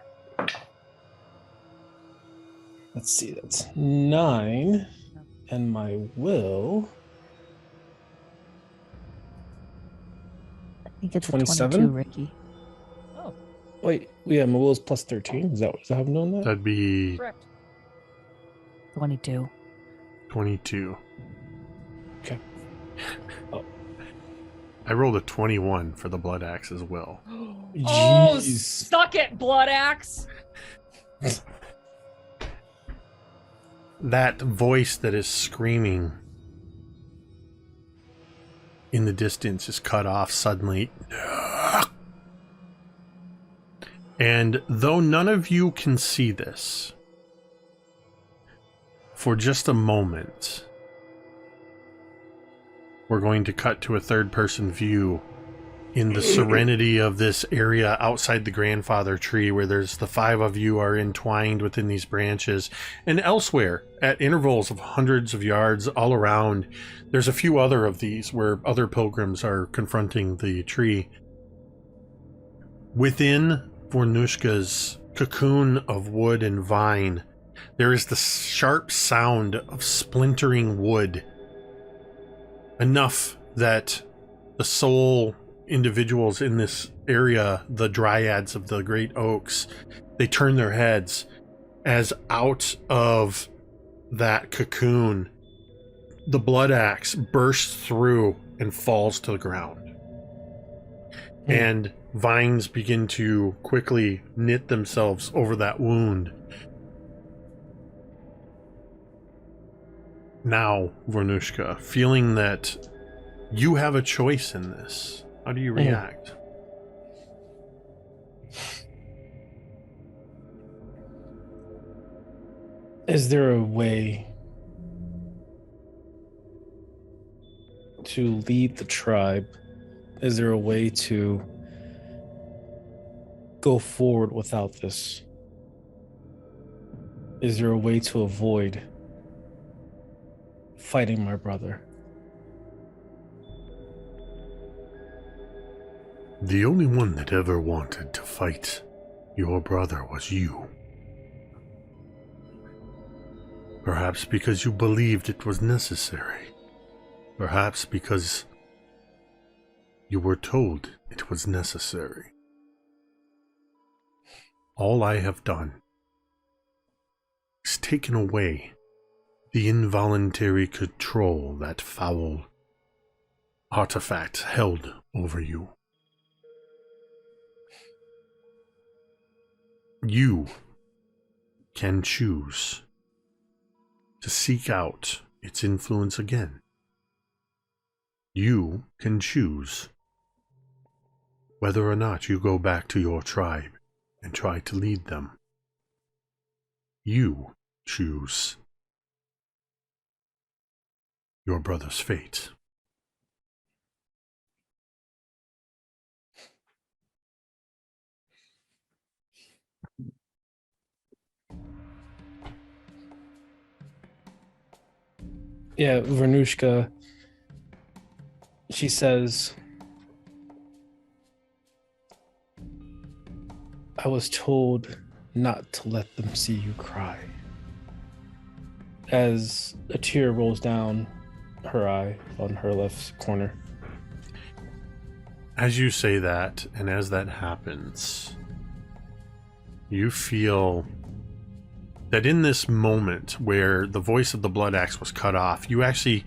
Let's see, that's 9, and my will. I think it's 27? 22, Ricky. Oh, Wait, yeah, my will is plus 13. Is that how I'm doing that? That'd be correct. 22. 22. Okay. Oh. I rolled a 21 for the Blood Axe as well. Oh, Jeez. suck it, Blood Axe! That voice that is screaming in the distance is cut off suddenly. And though none of you can see this, for just a moment, we're going to cut to a third-person view in the serenity of this area outside the grandfather tree, where there's the 5 of you are entwined within these branches, and elsewhere at intervals of hundreds of yards all around, there's a few other of these where other pilgrims are confronting the tree. Within Vornush'ka's cocoon of wood and vine, there is the sharp sound of splintering wood, enough that the sole individuals in this area, the dryads of the great oaks, they turn their heads as out of that cocoon the Blood Axe bursts through and falls to the ground. And vines begin to quickly knit themselves over that wound. now, Vornush'ka, feeling that you have a choice in this. How do you react? Is there a way to lead the tribe? Is there a way to go forward without this? Is there a way to avoid fighting my brother? The only one that ever wanted to fight your brother was you. Perhaps because you believed it was necessary. Perhaps because you were told it was necessary. All I have done is taken away the involuntary control that foul artifact held over you. You can choose to seek out its influence again. You can choose whether or not you go back to your tribe and try to lead them. You choose your brother's fate. Yeah, Vornush'ka, she says, I was told not to let them see you cry. As a tear rolls down her eye on her left corner. As you say that, and as that happens, you feel that in this moment where the voice of the Blood Axe was cut off, you actually,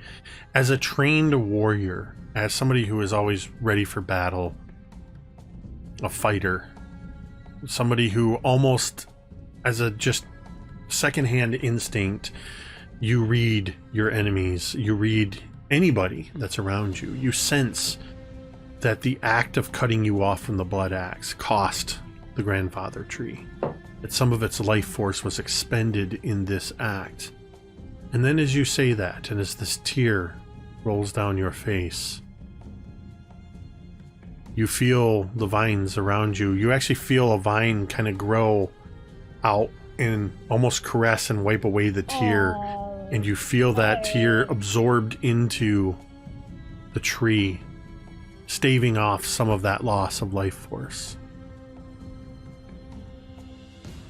as a trained warrior, as somebody who is always ready for battle, a fighter, somebody who almost, as a just secondhand instinct, you read your enemies, you read anybody that's around you. You sense that the act of cutting you off from the Blood Axe cost the grandfather tree. That some of its life force was expended in this act. And then as you say that, and as this tear rolls down your face, you feel the vines around you. You actually feel a vine kind of grow out and almost caress and wipe away the tear. And you feel that tear absorbed into the tree, staving off some of that loss of life force.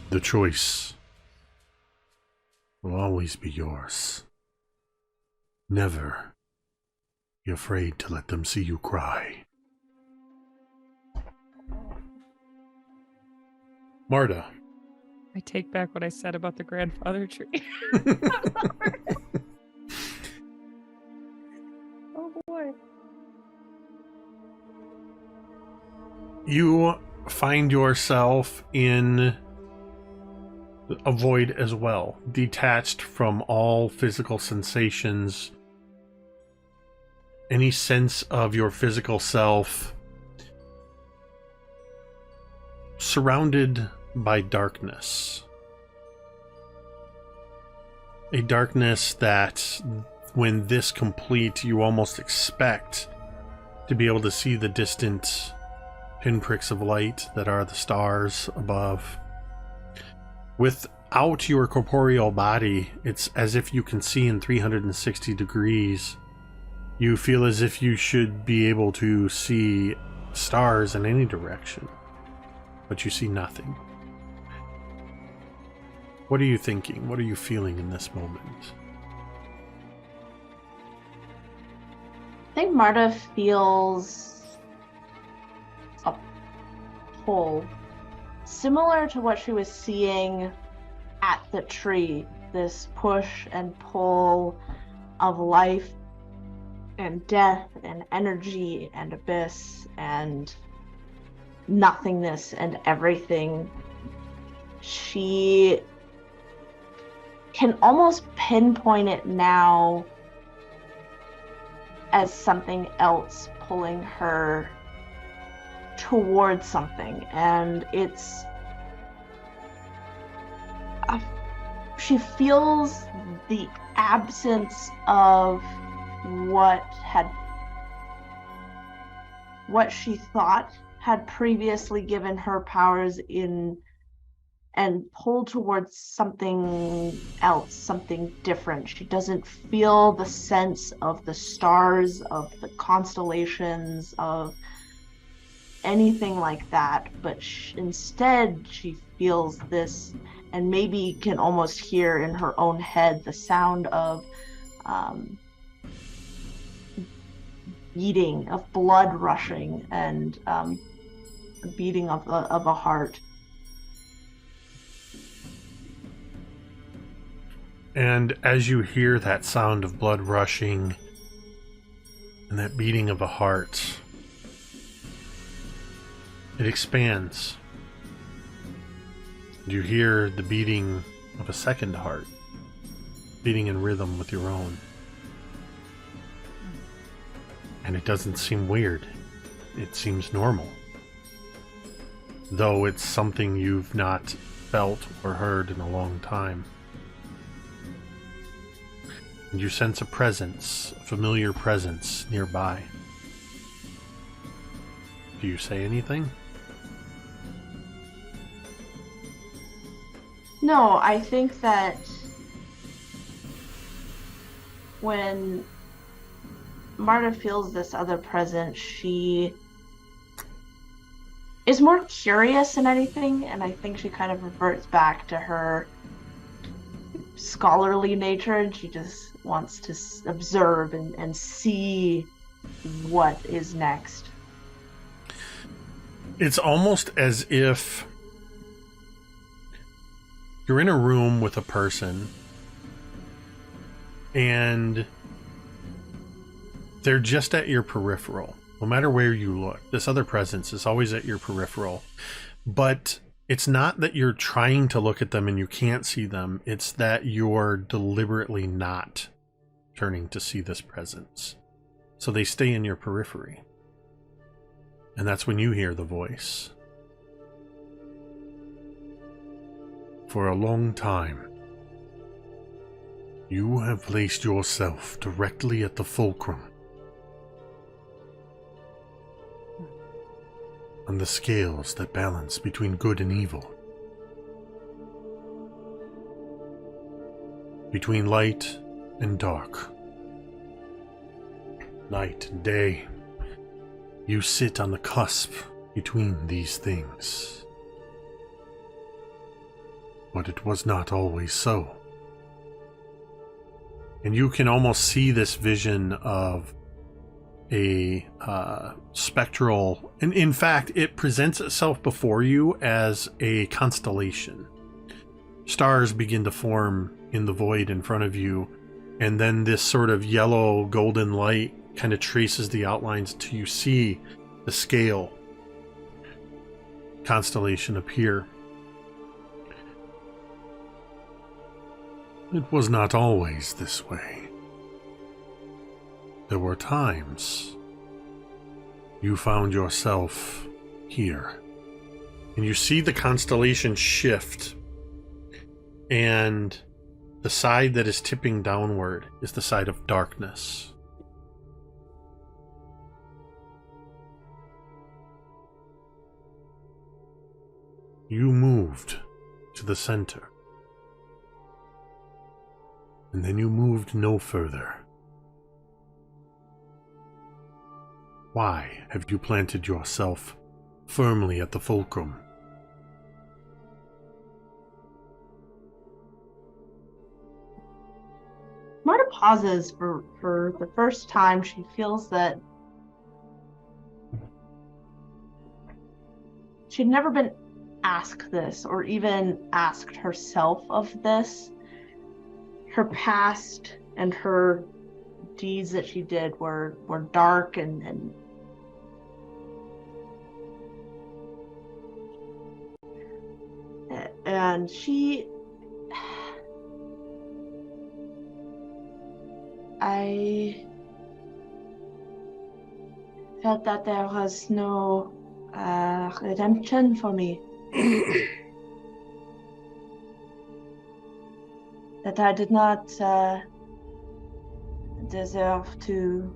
The choice will always be yours. Never be afraid to let them see you cry. Marda. I take back what I said about the grandfather tree. Oh boy. You find yourself in a void as well, detached from all physical sensations, any sense of your physical self, surrounded by darkness. A darkness that, when this complete, you almost expect to be able to see the distant pinpricks of light that are the stars above. Without your corporeal body, it's as if you can see in 360 degrees. You feel as if you should be able to see stars in any direction, but you see nothing. What are you thinking? What are you feeling in this moment? I think Marda feels a pull similar to what she was seeing at the tree. This push and pull of life and death and energy and abyss and nothingness and everything. She can almost pinpoint it now as something else pulling her towards something, and it's she feels the absence of what she thought had previously given her powers and pulled towards something else, something different. She doesn't feel the sense of the stars, of the constellations, of anything like that, but instead she feels this, and maybe can almost hear in her own head the sound of beating, of blood rushing, and beating of a heart. And as you hear that sound of blood rushing and that beating of a heart, it expands. You hear the beating of a second heart, beating in rhythm with your own. And it doesn't seem weird. It seems normal. Though it's something you've not felt or heard in a long time. And you sense a presence, a familiar presence nearby. Do you say anything? No, I think that when Marda feels this other presence, she is more curious than anything, and I think she kind of reverts back to her scholarly nature, and she just wants to observe and see what is next. It's almost as if you're in a room with a person and they're just at your peripheral. No matter where you look, this other presence is always at your peripheral. But it's not that you're trying to look at them and you can't see them. It's that you're deliberately not turning to see this presence. So they stay in your periphery. And that's when you hear the voice. For a long time, you have placed yourself directly at the fulcrum. On the scales that balance between good and evil. Between light and dark. Night and day. You sit on the cusp between these things. But it was not always so. And you can almost see this vision of a spectral, and in fact it presents itself before you as a constellation. Stars begin to form in the void in front of you, and then this sort of yellow golden light kind of traces the outlines till you see the scale constellation appear. It was not always this way. There were times you found yourself here, and you see the constellation shift, and the side that is tipping downward is the side of darkness. You moved to the center, and then you moved no further. Why have you planted yourself firmly at the fulcrum? Marta pauses for the first time. She feels that she'd never been asked this, or even asked herself of this. Her past and her deeds that she did were dark and I felt that there was no redemption for me. That I did not deserve to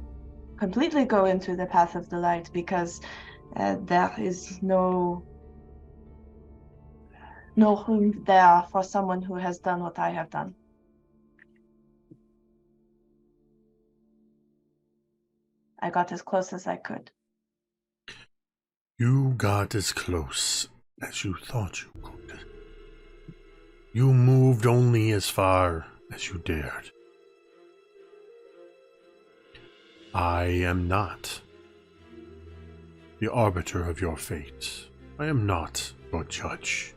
completely go into the path of the light because there is no room there for someone who has done what I have done. I got as close as I could. You got as close as you thought you could. You moved only as far as you dared. I am not the arbiter of your fate. I am not your judge.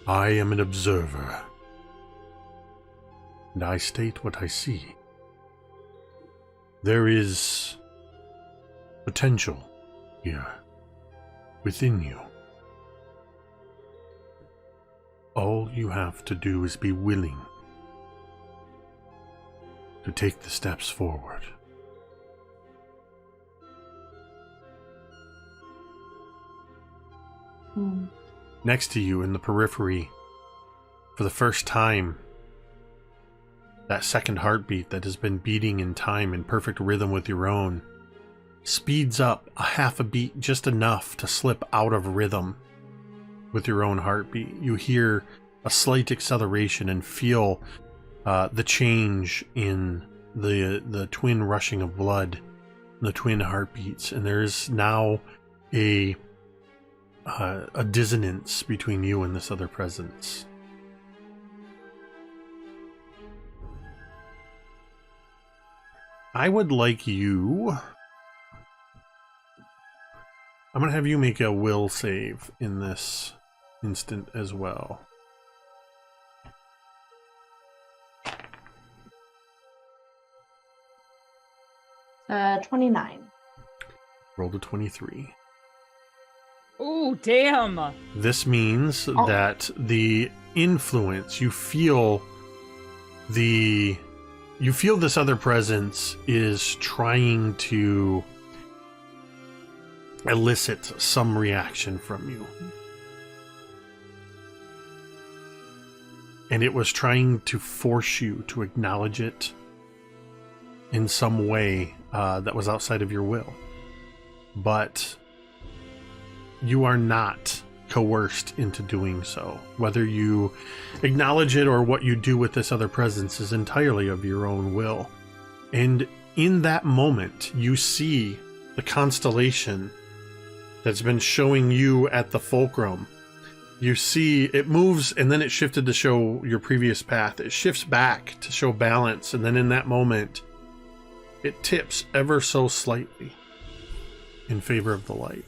I am an observer, and I state what I see. There is potential here within you. All you have to do is be willing to take the steps forward. Next to you in the periphery, for the first time, that second heartbeat that has been beating in time in perfect rhythm with your own speeds up a half a beat, just enough to slip out of rhythm with your own heartbeat. You hear a slight acceleration and feel the change in the twin rushing of blood, the twin heartbeats, and there's now a dissonance between you and this other presence. I would like you... I'm going to have you make a will save in this instant as well. 29. Roll to 23. Oh, damn! This means that the influence, you feel this other presence is trying to elicit some reaction from you. And it was trying to force you to acknowledge it in some way that was outside of your will. But you are not coerced into doing so. Whether you acknowledge it or what you do with this other presence is entirely of your own will. And in that moment, you see the constellation that's been showing you at the fulcrum. You see it moves, and then it shifted to show your previous path. It shifts back to show balance, and then in that moment, it tips ever so slightly in favor of the light.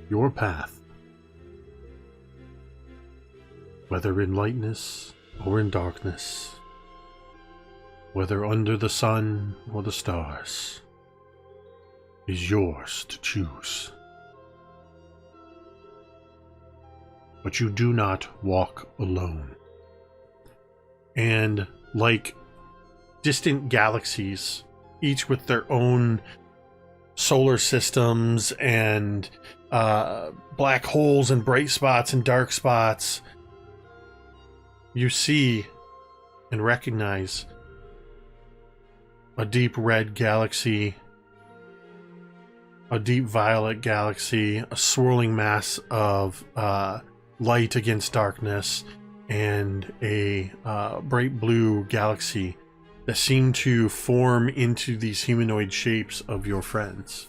Your path, whether in lightness or in darkness, whether under the sun or the stars, is yours to choose. But you do not walk alone. And like distant galaxies, each with their own solar systems and black holes and bright spots and dark spots, you see and recognize a deep red galaxy, a deep violet galaxy, a swirling mass of light against darkness, and a bright blue galaxy that seem to form into these humanoid shapes of your friends.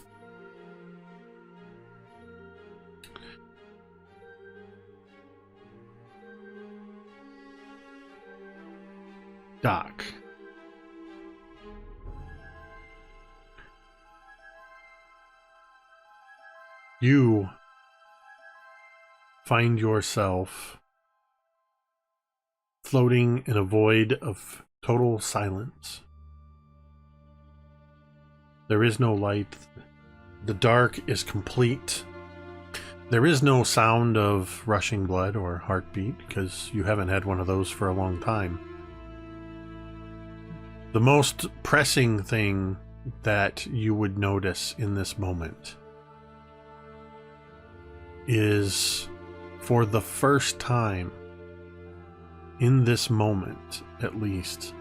Doc. You find yourself floating in a void of total silence. There is no light. The dark is complete. There is no sound of rushing blood or heartbeat because you haven't had one of those for a long time. The most pressing thing that you would notice in this moment is, for the first time in this moment, at least,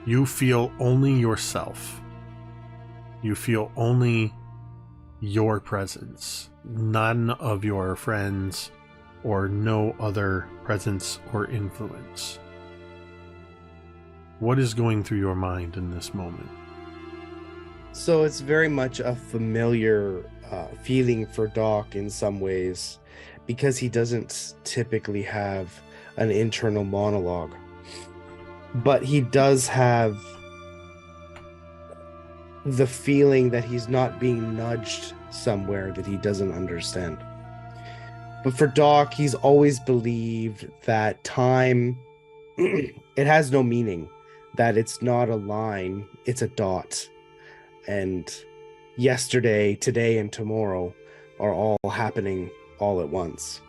you feel only yourself. You feel only your presence, none of your friends or no other presence or influence. What is going through your mind in this moment? So it's very much a familiar feeling for Doc in some ways, because he doesn't typically have an internal monologue. But he does have the feeling that he's not being nudged somewhere that he doesn't understand. But for Doc, he's always believed that time, it has no meaning, that it's not a line, it's a dot. And yesterday, today, and tomorrow are all happening all at once.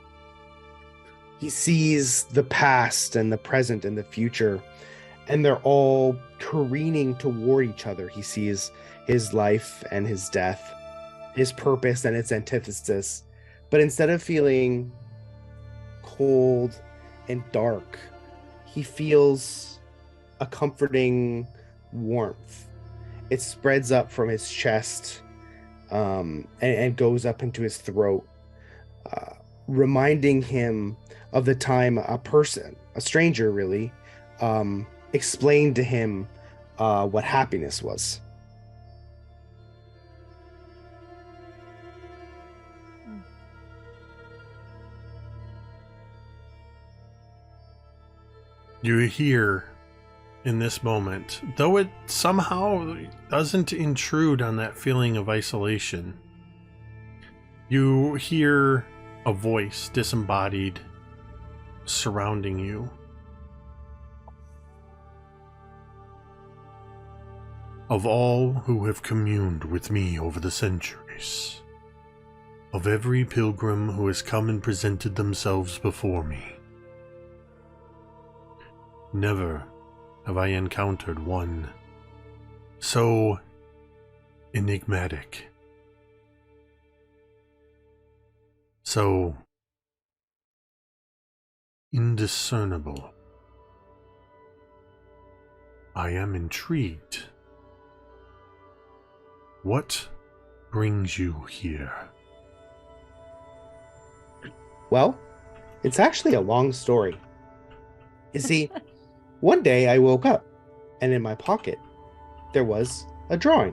He sees the past and the present and the future, and they're all careening toward each other. He sees his life and his death, his purpose and its antithesis. But instead of feeling cold and dark, he feels a comforting warmth. It spreads up from his chest and goes up into his throat, reminding him of the time a person, a stranger really, explained to him what happiness was. You hear in this moment, though it somehow doesn't intrude on that feeling of isolation, you hear a voice disembodied surrounding you. Of all who have communed with me over the centuries, of every pilgrim who has come and presented themselves before me, never have I encountered one so enigmatic, so indiscernible. I am intrigued. What brings you here? Well, it's actually a long story. You see, one day I woke up, and in my pocket, there was a drawing.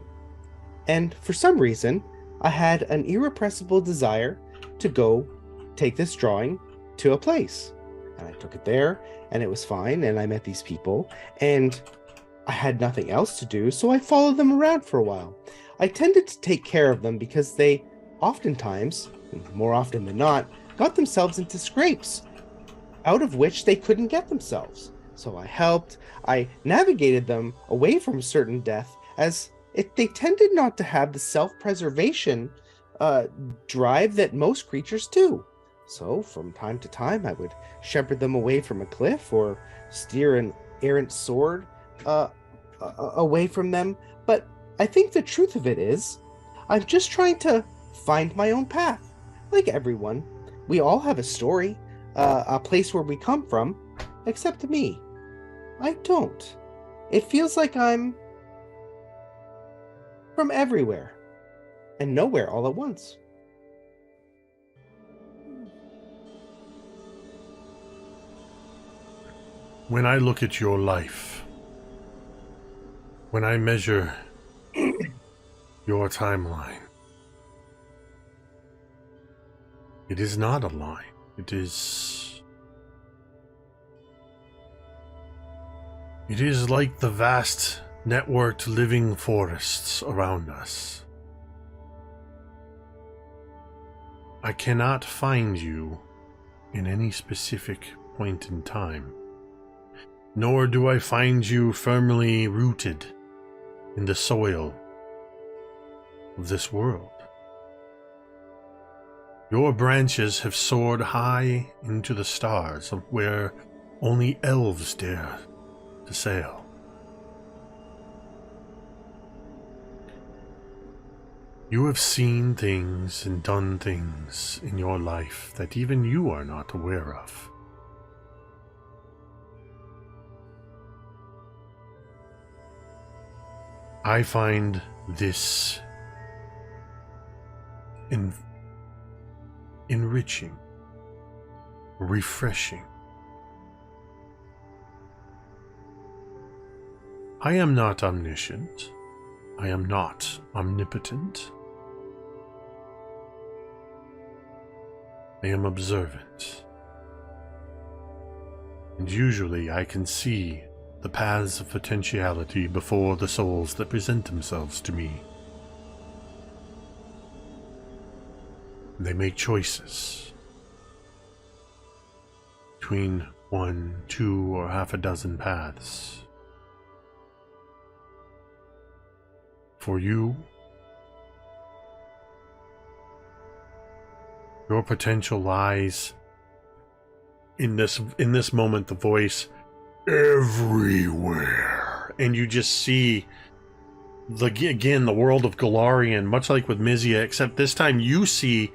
And for some reason, I had an irrepressible desire to go take this drawing to a place. And I took it there, and it was fine, and I met these people, and I had nothing else to do, so I followed them around for a while. I tended to take care of them because they oftentimes, more often than not, got themselves into scrapes out of which they couldn't get themselves. So I helped, I navigated them away from certain death, as they tended not to have the self-preservation drive that most creatures do. So from time to time, I would shepherd them away from a cliff or steer an errant sword away from them. But I think the truth of it is, I'm just trying to find my own path. Like everyone, we all have a story, a place where we come from, except me. I don't. It feels like I'm from everywhere and nowhere all at once. When I look at your life, when I measure your timeline, it is not a line. It is like the vast networked living forests around us. I cannot find you in any specific point in time, nor do I find you firmly rooted in the soil of this world. Your branches have soared high into the stars, of where only elves dare to sail. You have seen things and done things in your life that even you are not aware of. I find this enriching, refreshing. I am not omniscient. I am not omnipotent. I am observant. And usually I can see the paths of potentiality before the souls that present themselves to me. They make choices between 1, 2, or half a dozen paths. For you, your potential lies in this moment, the voice everywhere, and you just see the world of Golarion, much like with Mizya, except this time you see,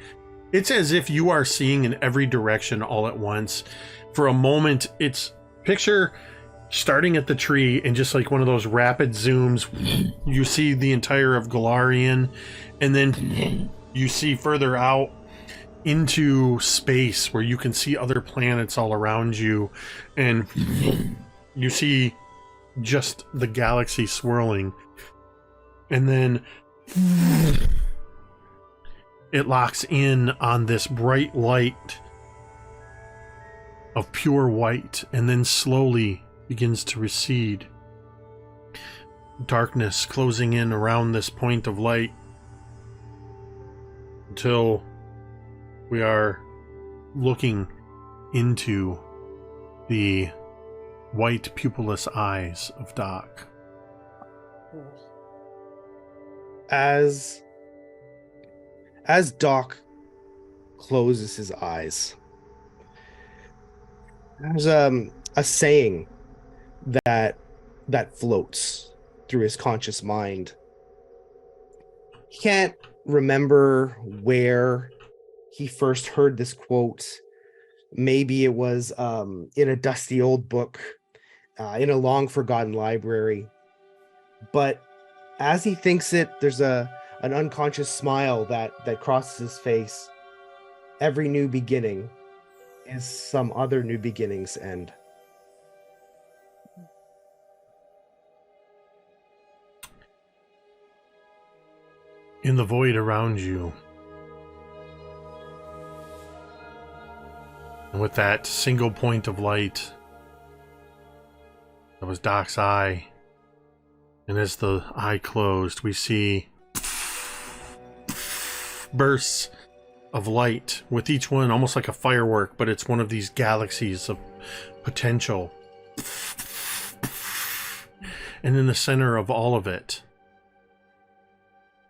it's as if you are seeing in every direction all at once. For a moment, it's picture starting at the tree and just like one of those rapid zooms, you see the entire of Golarion, and then you see further out into space where you can see other planets all around you, and you see just the galaxy swirling, and then it locks in on this bright light of pure white, and then slowly begins to recede. Darkness closing in around this point of light until we are looking into the white pupilless eyes of Doc. As Doc closes his eyes, there's a saying that floats through his conscious mind. He can't remember where he first heard this quote. Maybe it was in a dusty old book, in a long forgotten library. But as he thinks it, there's an unconscious smile that crosses his face. Every new beginning is some other new beginning's end. In the void around you, and with that single point of light, that was Doc's eye, and as the eye closed, we see bursts of light, with each one almost like a firework, but it's one of these galaxies of potential. And in the center of all of it,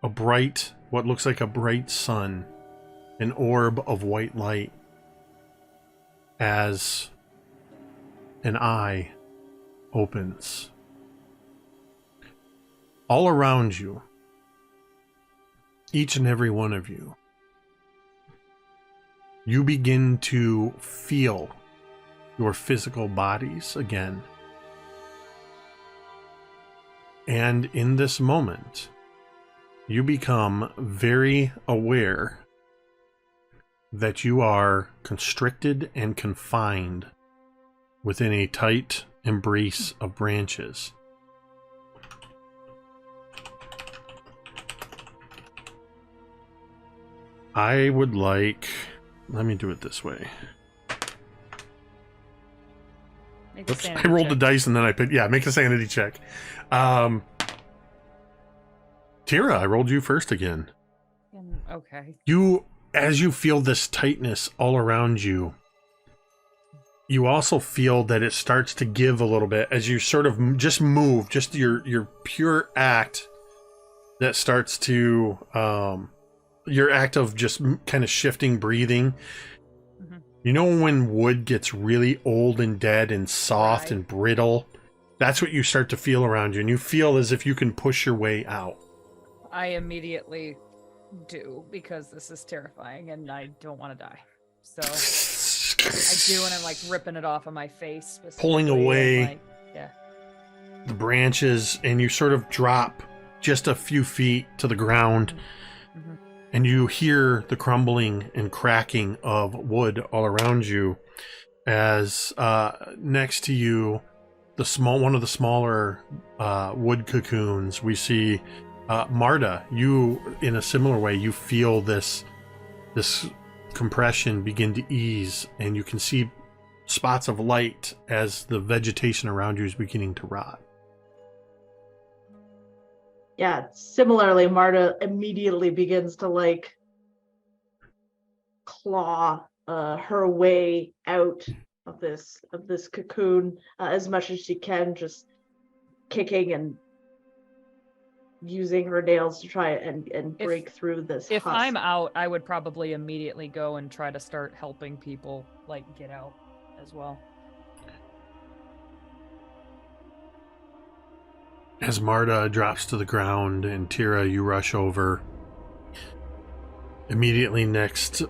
a bright, what looks like a bright sun, an orb of white light, as an eye opens. All around you, each and every one of you, you begin to feel your physical bodies again. And in this moment, you become very aware that you are constricted and confined within a tight embrace of branches. I would like... Let me do it this way. Oops, I rolled the dice and then I picked... Yeah, make a sanity check. Teera, I rolled you first again. Okay. You, as you feel this tightness all around you, you also feel that it starts to give a little bit as you sort of just move, just your pure act that starts to your act of just kind of shifting breathing. Mm-hmm. You know when wood gets really old and dead and soft Right. and brittle? That's what you start to feel around you, and you feel as if you can push your way out. I immediately do, because this is terrifying and I don't want to die. So I do, and I'm like ripping it off of my face, Pulling specifically, away. and, like, yeah. The branches, and you sort of drop just a few feet to the ground, Mhm. and you hear the crumbling and cracking of wood all around you as next to you, one of the smaller wood cocoons, we see Marda. You, in a similar way, you feel this compression begin to ease, and you can see spots of light as the vegetation around you is beginning to rot. Yeah, similarly, Marta immediately begins to like claw her way out of this cocoon as much as she can, just kicking and using her nails to try and break through this If husk. I'm out, I would probably immediately go and try to start helping people like get out as well. As Marda drops to the ground and Teera, you rush over. Immediately next,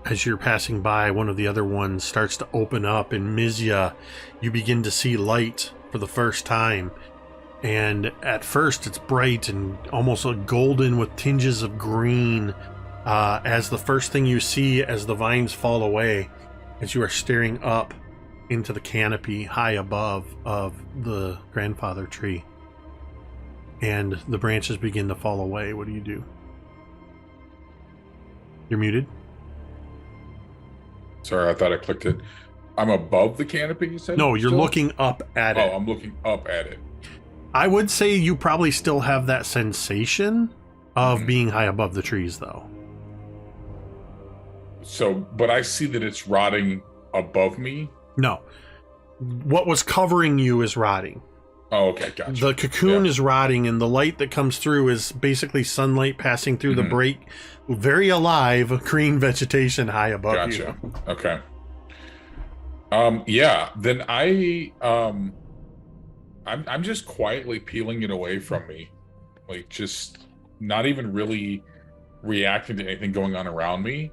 as you're passing by, one of the other ones starts to open up, and Mizya, you begin to see light for the first time. And at first it's bright and almost golden with tinges of green, as the first thing you see as the vines fall away, as you are staring up into the canopy high above of the grandfather tree, and the branches begin to fall away. What do you do? You're muted. Sorry, I thought I clicked it. I'm above the canopy, you said? No, you're still? looking up at Oh, it. I'm looking up at it. I would say you probably still have that sensation of being high above the trees, though. So, but I see that it's rotting above me. No. What was covering you is rotting. Oh, okay, gotcha. The cocoon Yeah. is rotting, and the light that comes through is basically sunlight passing through the break, very alive green vegetation high above Gotcha. you. Okay. Yeah. Then I'm just quietly peeling it away from me, like just not even really reacting to anything going on around me.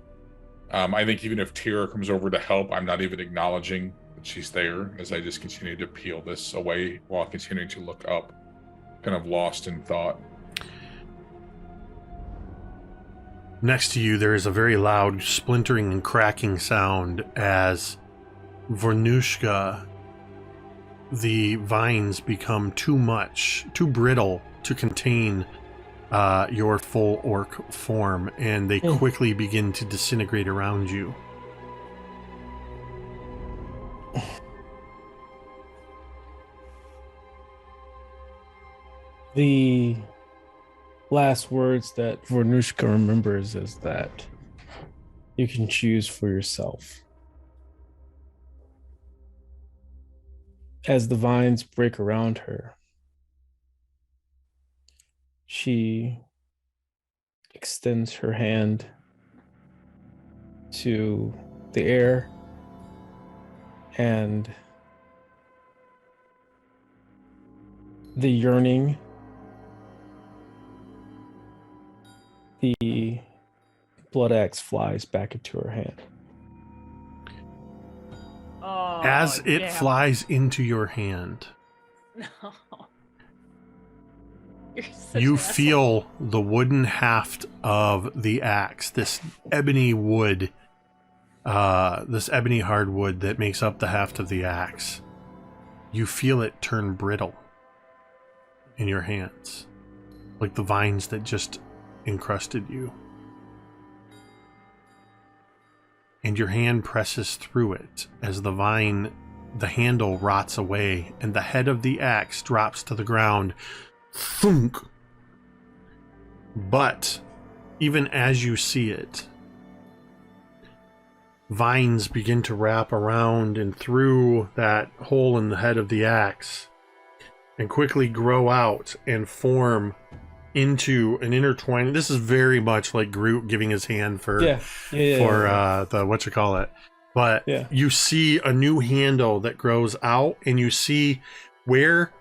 I think even if Teera comes over to help, I'm not even acknowledging that she's there, as I just continue to peel this away while continuing to look up, kind of lost in thought. Next to you, there is a very loud splintering and cracking sound as Vornush'ka, the vines become too brittle to contain your full orc form, and they quickly begin to disintegrate around you. The last words that Vornush'ka remembers is that you can choose for yourself. As the vines break around her, she extends her hand to the air, and the yearning, the blood axe flies back into her hand. Oh, As it damn. flies into your hand, No. You're such you an asshole. feel the wooden haft of the axe, this ebony wood, this ebony hardwood that makes up the haft of the axe. You feel it turn brittle in your hands, like the vines that just encrusted you. And your hand presses through it as the handle rots away, and the head of the axe drops to the ground. Thunk! But even as you see it, vines begin to wrap around and through that hole in the head of the axe and quickly grow out and form into an intertwining. This is very much like Groot giving his hand for Yeah. the whatchamacallit. But Yeah. you see a new handle that grows out, and you see where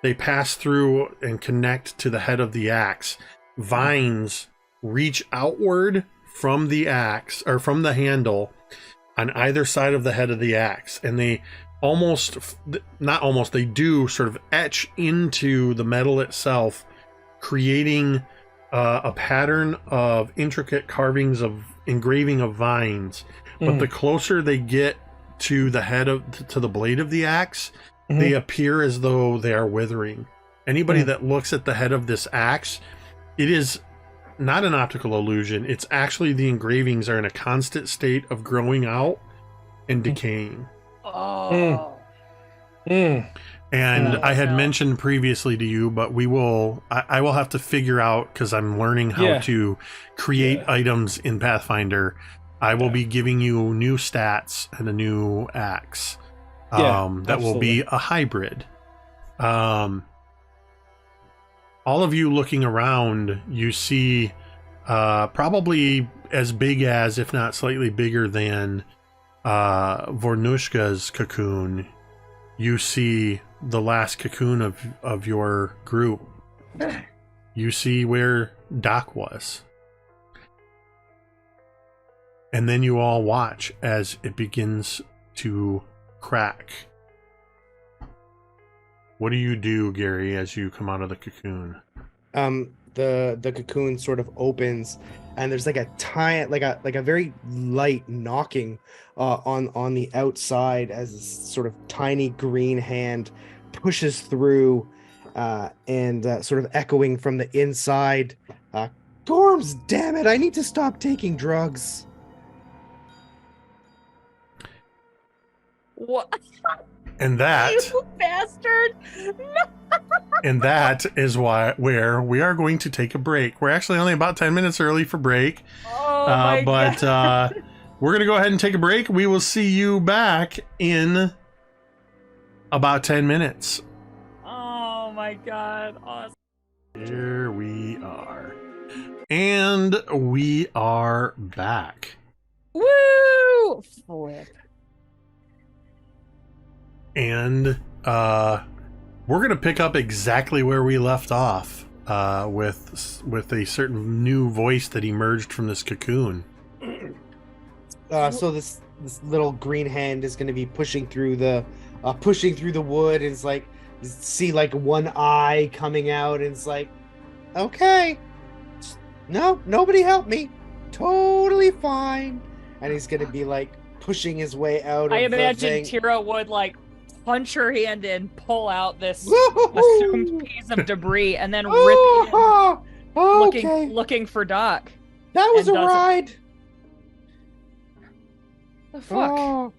they pass through and connect to the head of the axe. Vines reach outward from the axe, or from the handle, on either side of the head of the axe, and they they do sort of etch into the metal itself, creating a pattern of intricate carvings of engraving of vines. But the closer they get to the head to the blade of the axe, they appear as though they are withering. Anybody that looks at the head of this axe, it is not an optical illusion. It's actually the engravings are in a constant state of growing out and decaying. Oh. And I had no. mentioned previously to you, but I will have to figure out, because I'm learning how to create items in Pathfinder. I will be giving you new stats and a new axe. That will be a hybrid. All of you looking around, you see probably as big as, if not slightly bigger than, Vornush'ka's cocoon. You see the last cocoon of your group. You see where Doc was. And then you all watch as it begins to crack. What do you do, Gary, as you come out of the cocoon? The cocoon sort of opens, and there's like a very light knocking on the outside as this sort of tiny green hand pushes through, and sort of echoing from the inside. Gorms, damn it! I need to stop taking drugs. What? And that, You bastard! and that is where we are going to take a break. We're actually only about 10 minutes early for break. Oh my God. We're going to go ahead and take a break. We will see you back in about 10 minutes. Oh my God. Awesome. Here we are. And we are back. Woo! Flip. And we're going to pick up exactly where we left off, with a certain new voice that emerged from this cocoon. So this little green hand is going to be pushing through the wood, and it's like you see like one eye coming out, and it's like, okay, no, nobody help me, totally fine. And he's going to be like pushing his way out. I of imagine the thing. Teera would like punch her hand in, pull out this assumed piece of debris, and then rip it in, okay. looking for Doc. That was a and doesn't. ride. The fuck? Oh.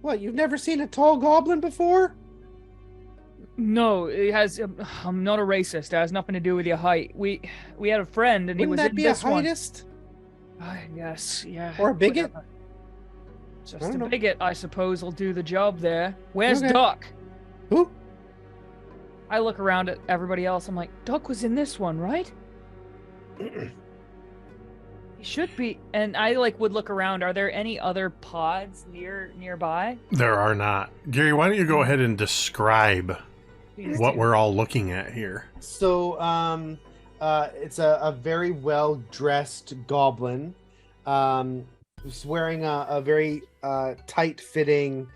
What, you've never seen a tall goblin before? No, it has. I'm not a racist. It has nothing to do with your height. We had a friend, and Wouldn't he was that in be a this one. heightist? Yes, yeah. Or a bigot? whatever. I Just don't a know. bigot, I suppose, will do the job there. Where's Okay. Doc? Who? I look around at everybody else. I'm like, Doc was in this one, right? He should be. And I would look around. Are there any other pods nearby? There are not. Gary, why don't you go ahead and describe Please what do. we're all looking at here? So, it's a very well dressed goblin, who's wearing a very tight fitting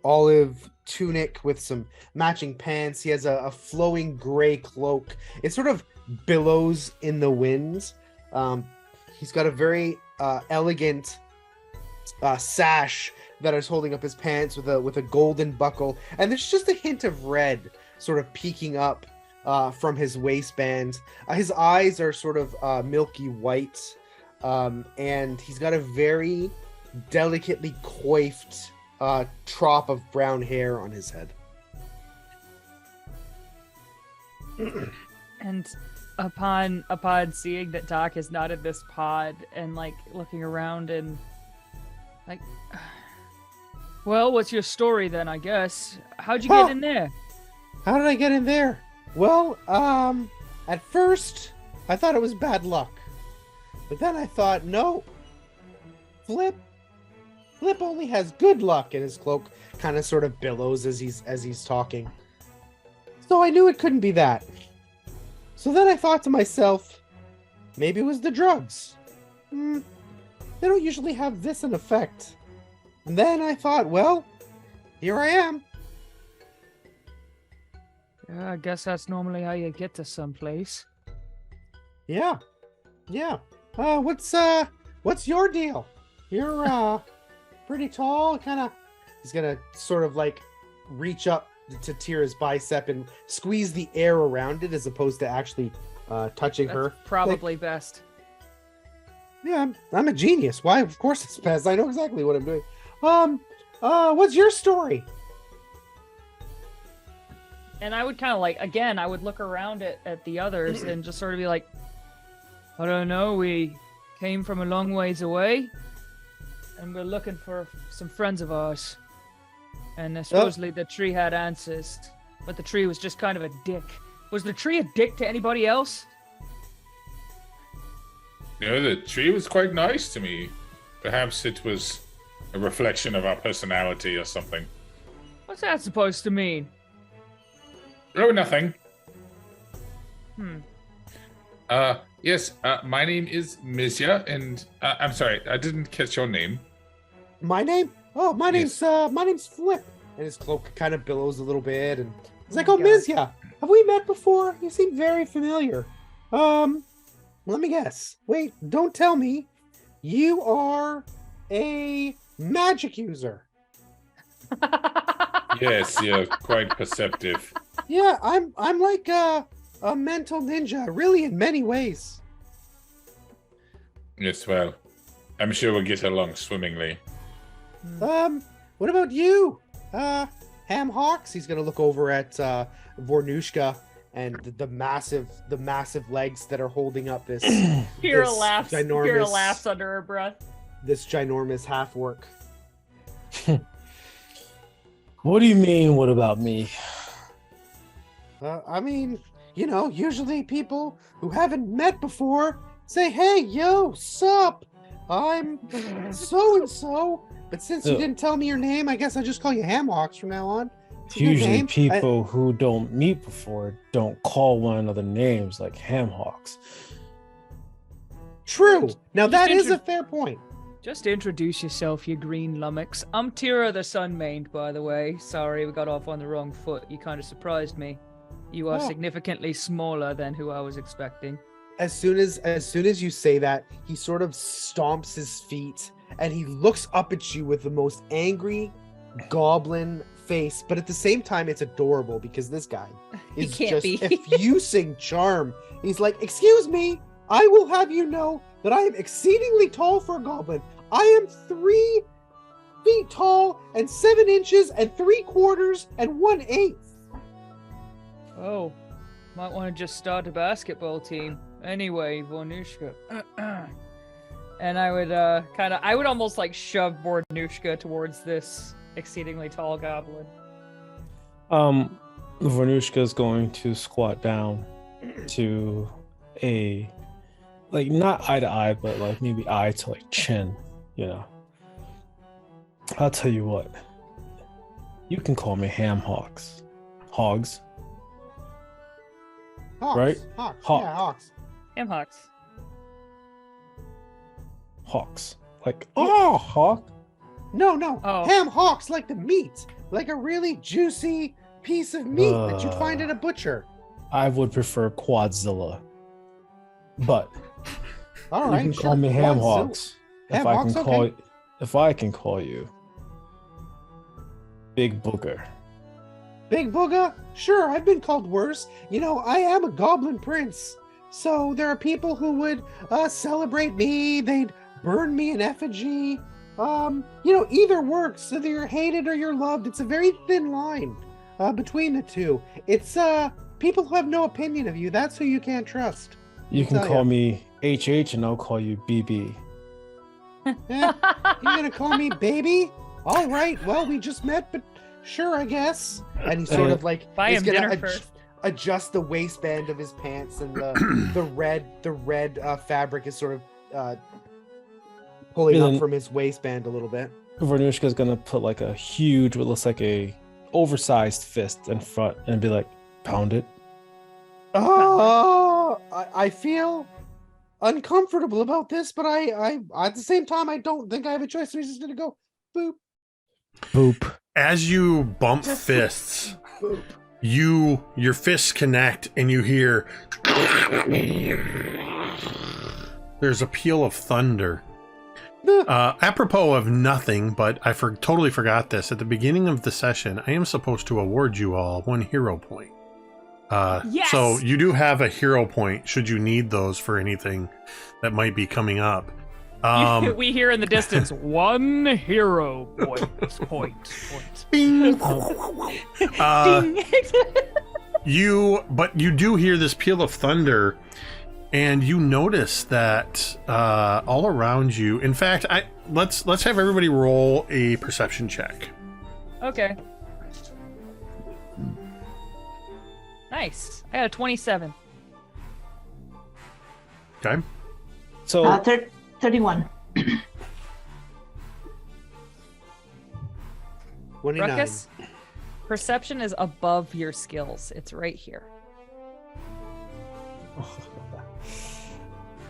olive tunic with some matching pants. He has a flowing gray cloak. It sort of billows in the wind. He's got a very elegant sash that is holding up his pants with a golden buckle, and there's just a hint of red sort of peeking up from his waistband. His eyes are sort of milky white, and he's got a very delicately coiffed trop of brown hair on his head. And upon seeing that Doc is not in this pod and looking around and well, what's your story then? I guess how'd you get in there? How did I get in there? Well, At first, I thought it was bad luck. But then I thought, no. Flip only has good luck, and his cloak kind of sort of billows as he's talking. So I knew it couldn't be that. So then I thought to myself, maybe it was the drugs. They don't usually have this in effect. And then I thought, well, here I am. Yeah, I guess that's normally how you get to someplace. Yeah. What's your deal? You're pretty tall, he's gonna sort of like reach up to Teera's bicep and squeeze the air around it as opposed to actually touching That's her. probably best. Yeah, I'm a genius. Why? Of course it's best. I know exactly what I'm doing. What's your story? And I would kind of like, again, I would look around at the others and just sort of be like, I don't know, we came from a long ways away and we're looking for some friends of ours. And supposedly the tree had answers, but the tree was just kind of a dick. Was the tree a dick to anybody else? The tree was quite nice to me. Perhaps it was a reflection of our personality or something. What's that supposed to mean? Oh, nothing. Yes, my name is Mizya, and I'm sorry, I didn't catch your name. My name? Oh, my Yes. name's Flip. And his cloak kind of billows a little bit, and he's like, Oh "Oh, my God. Mizya, have we met before? You seem very familiar." Let me guess. Wait, don't tell me. You are a magic user. Yes, you're quite perceptive. Yeah, I'm like a mental ninja, really, in many ways. Yes, well, I'm sure we'll get along swimmingly. What about you? Ham Hawks? He's gonna look over at Vornush'ka and the massive legs that are holding up this Teera this laughs. Teera ginormous- laughs under her breath. this ginormous half orc. What do you mean, what about me? I mean, usually people who haven't met before say, "Hey, yo, sup? I'm so and so." But since you didn't tell me your name, I guess I'll just call you Hamhawks from now on. It's a good Usually name. people who don't meet before don't call one another names like Hamhawks. True. Now Just that is a fair point. Just introduce yourself, you green lummox. I'm Teera the Sunmaned, by the way. Sorry, we got off on the wrong foot. You kind of surprised me. You are Oh. significantly smaller than who I was expecting. As soon as you say that, he sort of stomps his feet and he looks up at you with the most angry goblin face, but at the same time it's adorable because this guy He is can't just be. effusing charm. He's like, "Excuse me, I will have you know that I am exceedingly tall for a goblin. I am 3 feet tall and 7 inches and 3/4 and 1/8." Oh, might want to just start a basketball team. Anyway, Vornush'ka. And I would I would almost like shove Vornush'ka towards this exceedingly tall goblin. Vornush'ka is going to squat down to a, like, not eye to eye, but like maybe eye to like chin, I'll tell you what. You can call me Hamhawks. Hogs. Hawks, Right? Hawks. Hawk. Yeah, Hawks. Hamhawks. Hawks. Like, oh, hawk. No. Oh. Ham hocks like the meat, like a really juicy piece of meat that you'd find at a butcher. I would prefer Quadzilla. But All you right, can sure. call me Ham Quadzilla. Hawks. Hamhawks, If I can call you Big Booger. Big Booga? Sure, I've been called worse. I am a goblin prince. So there are people who would celebrate me. They'd burn me in effigy. Either works. Either you're hated or you're loved. It's a very thin line between the two. It's people who have no opinion of you. That's who you can't trust. You can tell call ya. me HH and I'll call you BB. You're gonna call me baby? All right. Well, we just met, but sure, I guess. And he sort of like Buy is him gonna dinner first. adjust the waistband of his pants, and the red fabric is sort of pulling And up then- from his waistband a little bit. Vornush'ka's gonna put like a huge, what looks like a oversized fist in front and be like, pound it. Oh, I feel uncomfortable about this, but I at the same time I don't think I have a choice. So he's just gonna go boop. Boop. As you bump Just fists, boop. your fists connect and you hear there's a peal of thunder. Apropos of nothing, but I totally forgot this. At the beginning of the session, I am supposed to award you all 1 hero point. Yes! So you do have a hero point should you need those for anything that might be coming up. We hear in the distance 1 hero point. Bing. Ding. But you do hear this peal of thunder, and you notice that all around you. In fact, let's have everybody roll a perception check. Okay. Nice. I got a 27. Okay. So 31. 29. Ruckus, perception is above your skills. It's right here.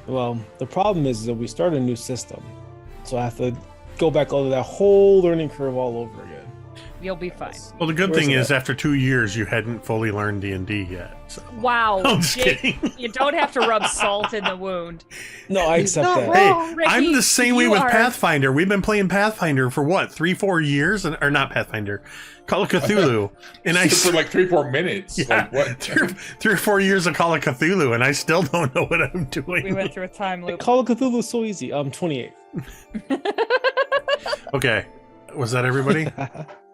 well, the problem is that we start a new system. So I have to go back over that whole learning curve all over again. You'll be fine. Well, the good Where's thing it is, at? after 2 years, you hadn't fully learned D&D yet. So. Wow. I'm just Jake, kidding. you don't have to rub salt in the wound. No, I accept not that. wrong. Hey, Ricky, I'm the same way you with are- Pathfinder. We've been playing Pathfinder for what, 3-4 years, or not Pathfinder, Call of Cthulhu, and I for like 3-4 minutes. yeah, Like what? 3 or 4 years of Call of Cthulhu, and I still don't know what I'm doing. We went through a time loop. Call of Cthulhu is so easy. 28. Okay, was that everybody?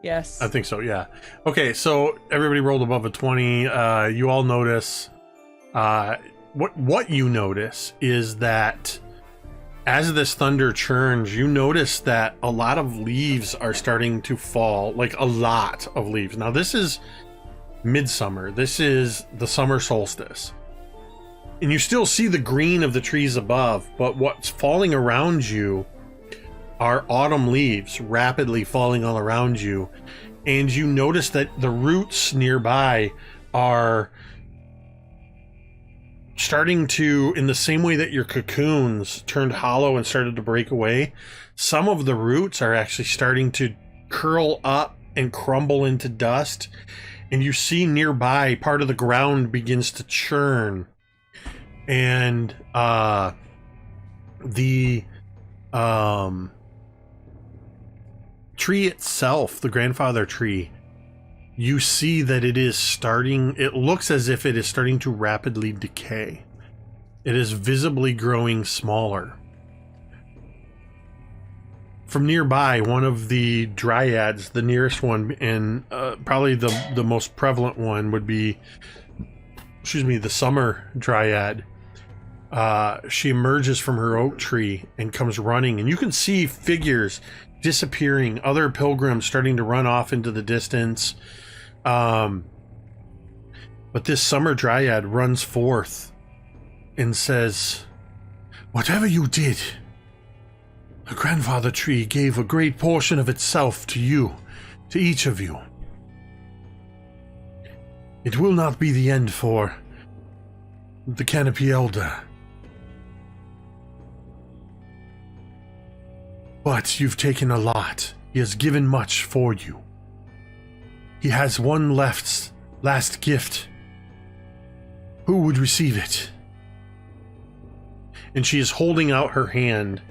Yes. I think so, yeah. Okay, so everybody rolled above a 20. You all notice. What you notice is that as this thunder churns, you notice that a lot of leaves are starting to fall, like a lot of leaves. Now, this is midsummer. This is the summer solstice. And you still see the green of the trees above, but what's falling around you are autumn leaves rapidly falling all around you. And you notice that the roots nearby are starting to, in the same way that your cocoons turned hollow and started to break away, some of the roots are actually starting to curl up and crumble into dust. And you see nearby part of the ground begins to churn. And the tree itself, the grandfather tree, you see that it looks as if it is starting to rapidly decay. It is visibly growing smaller. From nearby, one of the dryads, the nearest one, and probably the most prevalent one would be, the summer dryad. She emerges from her oak tree and comes running, and you can see figures disappearing, other pilgrims starting to run off into the distance. But this summer dryad runs forth and says, "Whatever you did, the grandfather tree gave a great portion of itself to you, to each of you. It will not be the end for the Canopy Elder. But you've taken a lot. He has given much for you. He has one last gift. Who would receive it?" And she is holding out her hand.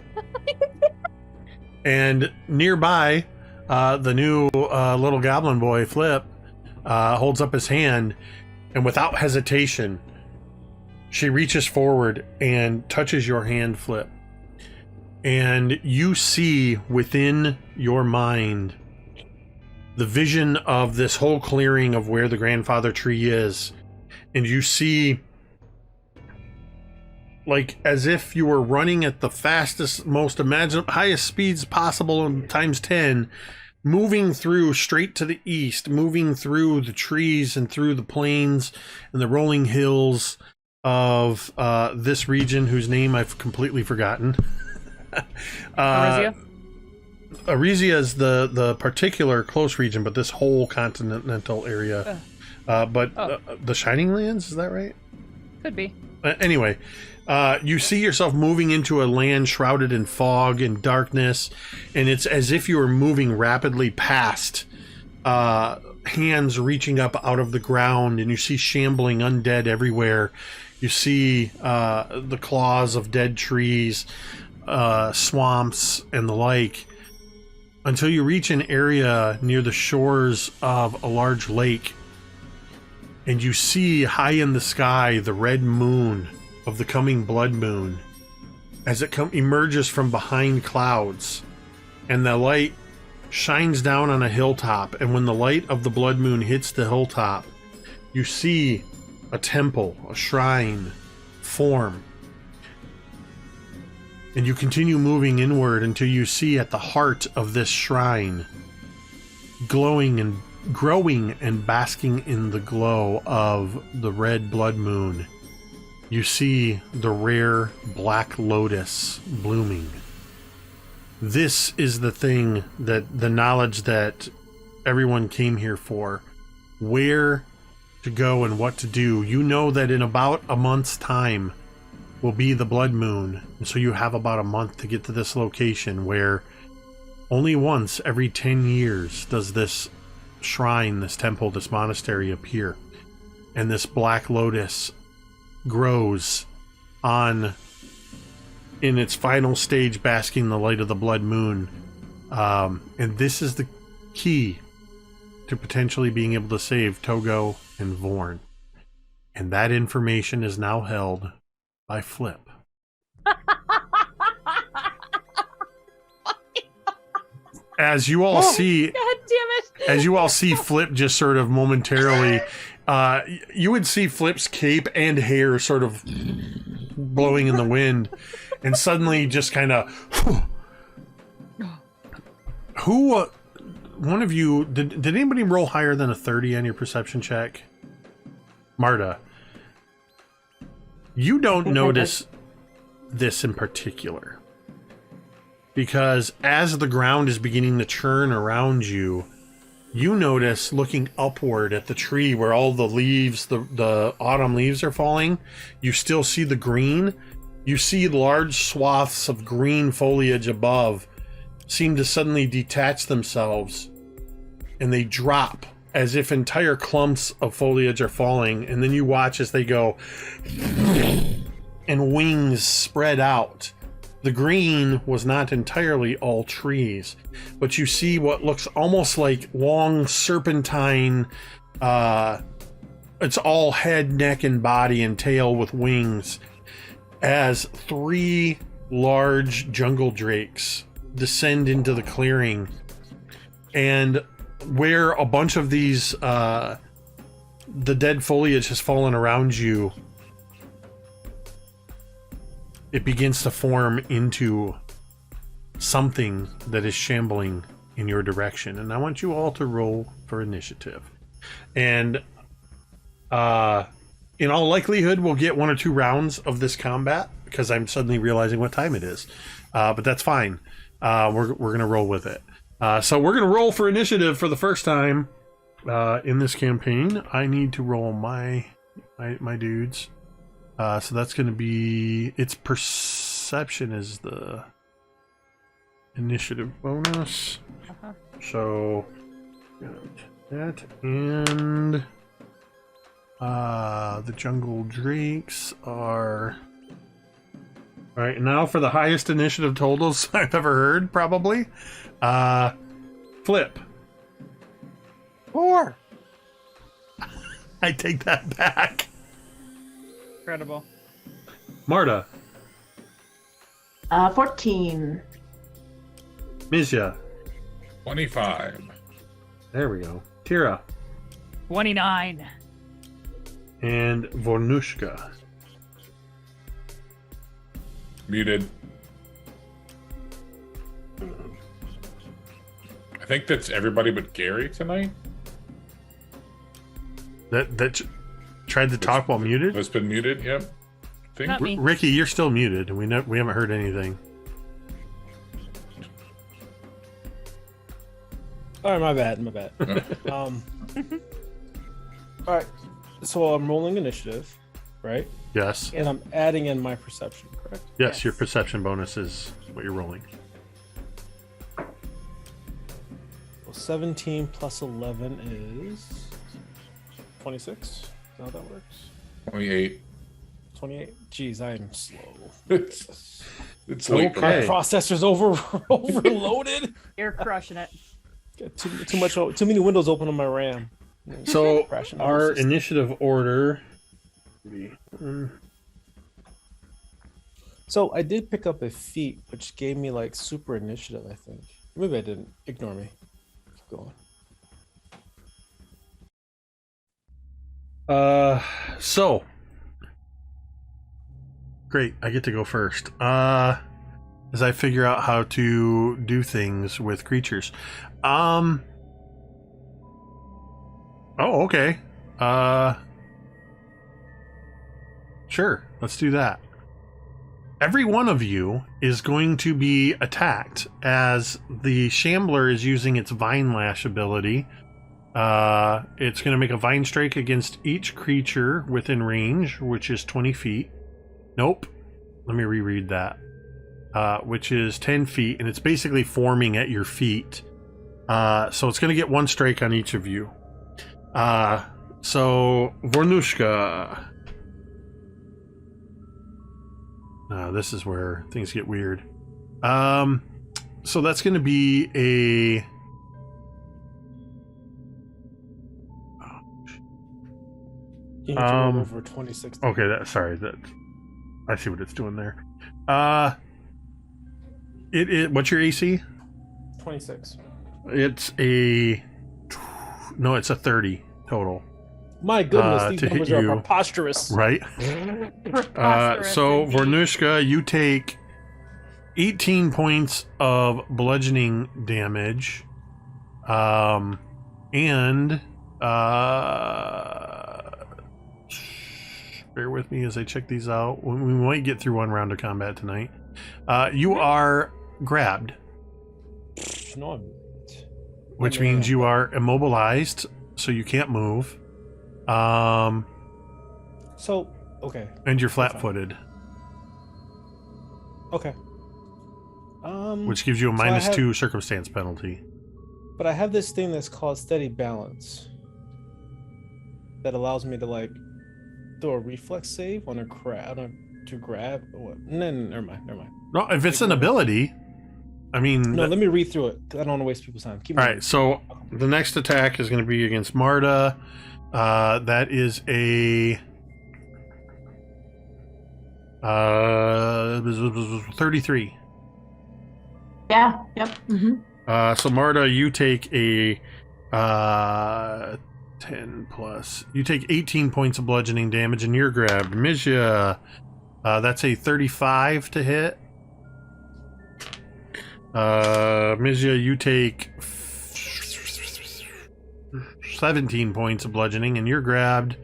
And nearby, the new little goblin boy, Flip, holds up his hand, and without hesitation, she reaches forward and touches your hand, Flip. And you see within your mind the vision of this whole clearing of where the grandfather tree is. And you see, like, as if you were running at the fastest, most highest speeds possible times 10, moving through straight to the east, moving through the trees and through the plains and the rolling hills of this region, whose name I've completely forgotten. Arisia? Arisia is the particular close region, but this whole continental area. The Shining Lands, is that right? Could be. Anyway, you see yourself moving into a land shrouded in fog and darkness, and it's as if you were moving rapidly past hands reaching up out of the ground, and you see shambling undead everywhere. You see the claws of dead trees, swamps, and the like, until you reach an area near the shores of a large lake, and you see high in the sky the red moon of the coming blood moon as it emerges from behind clouds, and the light shines down on a hilltop. And when the light of the blood moon hits the hilltop, you see a temple, a shrine form, and you continue moving inward until you see at the heart of this shrine, glowing and growing and basking in the glow of the red blood moon, you see the rare black lotus blooming. This is the thing, that the knowledge that everyone came here for, where to go and what to do. You know that in about a month's time will be the blood moon, and so you have about a month to get to this location, where only once every 10 years does this shrine, this temple, this monastery appear, and this black lotus grows on in its final stage, basking in the light of the blood moon, and this is the key to potentially being able to save Togo and Vorn, and that information is now held by Flip. As you all see, God damn it! as you all see Flip just sort of momentarily, you would see Flip's cape and hair sort of blowing in the wind, and suddenly just kind of, one of you, did anybody roll higher than a 30 on your perception check? Marda, you don't notice this in particular, because as the ground is beginning to churn around you, you notice, looking upward at the tree where all the leaves, the autumn leaves are falling, you still see the green. You see large swaths of green foliage above seem to suddenly detach themselves, and they drop as if entire clumps of foliage are falling, and then you watch as they go and wings spread out. The green was not entirely all trees, but you see what looks almost like long serpentine, it's all head, neck, and body and tail with wings, as 3 large jungle drakes descend into the clearing, and where a bunch of these the dead foliage has fallen around you, it begins to form into something that is shambling in your direction. And I want you all to roll for initiative, and in all likelihood we'll get 1 or 2 rounds of this combat, because I'm suddenly realizing what time it is, but that's fine. We're gonna roll with it. So we're gonna roll for initiative for the first time in this campaign. I need to roll my dudes. So that's going to be, its perception is the initiative bonus. So that, and the jungle drakes are, all right. Now for the highest initiative totals I've ever heard, probably. Flip. 4. I take that back. Incredible. Marda. 14. Mizya. 25. There we go. Teera. 29. And Vornush'ka. Muted. I think that's everybody but Gary tonight. Tried to talk while muted. That's been muted. Yep. I think. Not me. Ricky, you're still muted, and we haven't heard anything. All right, my bad. All right, so I'm rolling initiative, right? Yes. And I'm adding in my perception, correct? Yes, your perception bonus is what you're rolling. Well, 17 plus 11 is 26. Is that how that works? 28. 28. Jeez, I am slow. It's late. Okay. My processor's overloaded. You're crushing it. Got too many windows open on my RAM. So Crashing our the system. initiative order. So I did pick up a feat, which gave me like super initiative, I think. Maybe I didn't. Ignore me. Keep going. So great, I get to go first. As I figure out how to do things with creatures. Oh, okay. Sure, let's do that. Every one of you is going to be attacked as the Shambler is using its Vine Lash ability. It's going to make a Vine Strike against each creature within range, which is 20 feet. Nope. Let me reread that. Which is 10 feet, and it's basically forming at your feet. So it's going to get one strike on each of you. So, Vornush'ka. This is where things get weird. So that's going to be a... You need to roll over 26. Okay, sorry. I see what it's doing there. What's your AC? 26. It's a 30 total. My goodness, to these hit numbers are you. preposterous. Right? Preposterous So, indeed. Vornush'ka, you take 18 points of bludgeoning damage. And bear with me as I check these out. We might get through one round of combat tonight. You are grabbed, No, which means you are immobilized, so you can't move. So, okay. And you're flat-footed, Okay. which gives you a So I have- -2 circumstance penalty. But I have this thing that's called steady balance that allows me to like do a reflex save on a to grab. Or what? No, never mind. No, if it's an ability, I mean. No, let me read through it. 'Cause I don't want to waste people's time. Keep All moving. right, so the next attack is going to be against Marda. That is a 33. Yeah. Yep. So Marda, you take a 10 plus. You take 18 points of bludgeoning damage, and you're grabbed. Mizya, that's a 35 to hit. Mizya, you take 17 points of bludgeoning, and you're grabbed.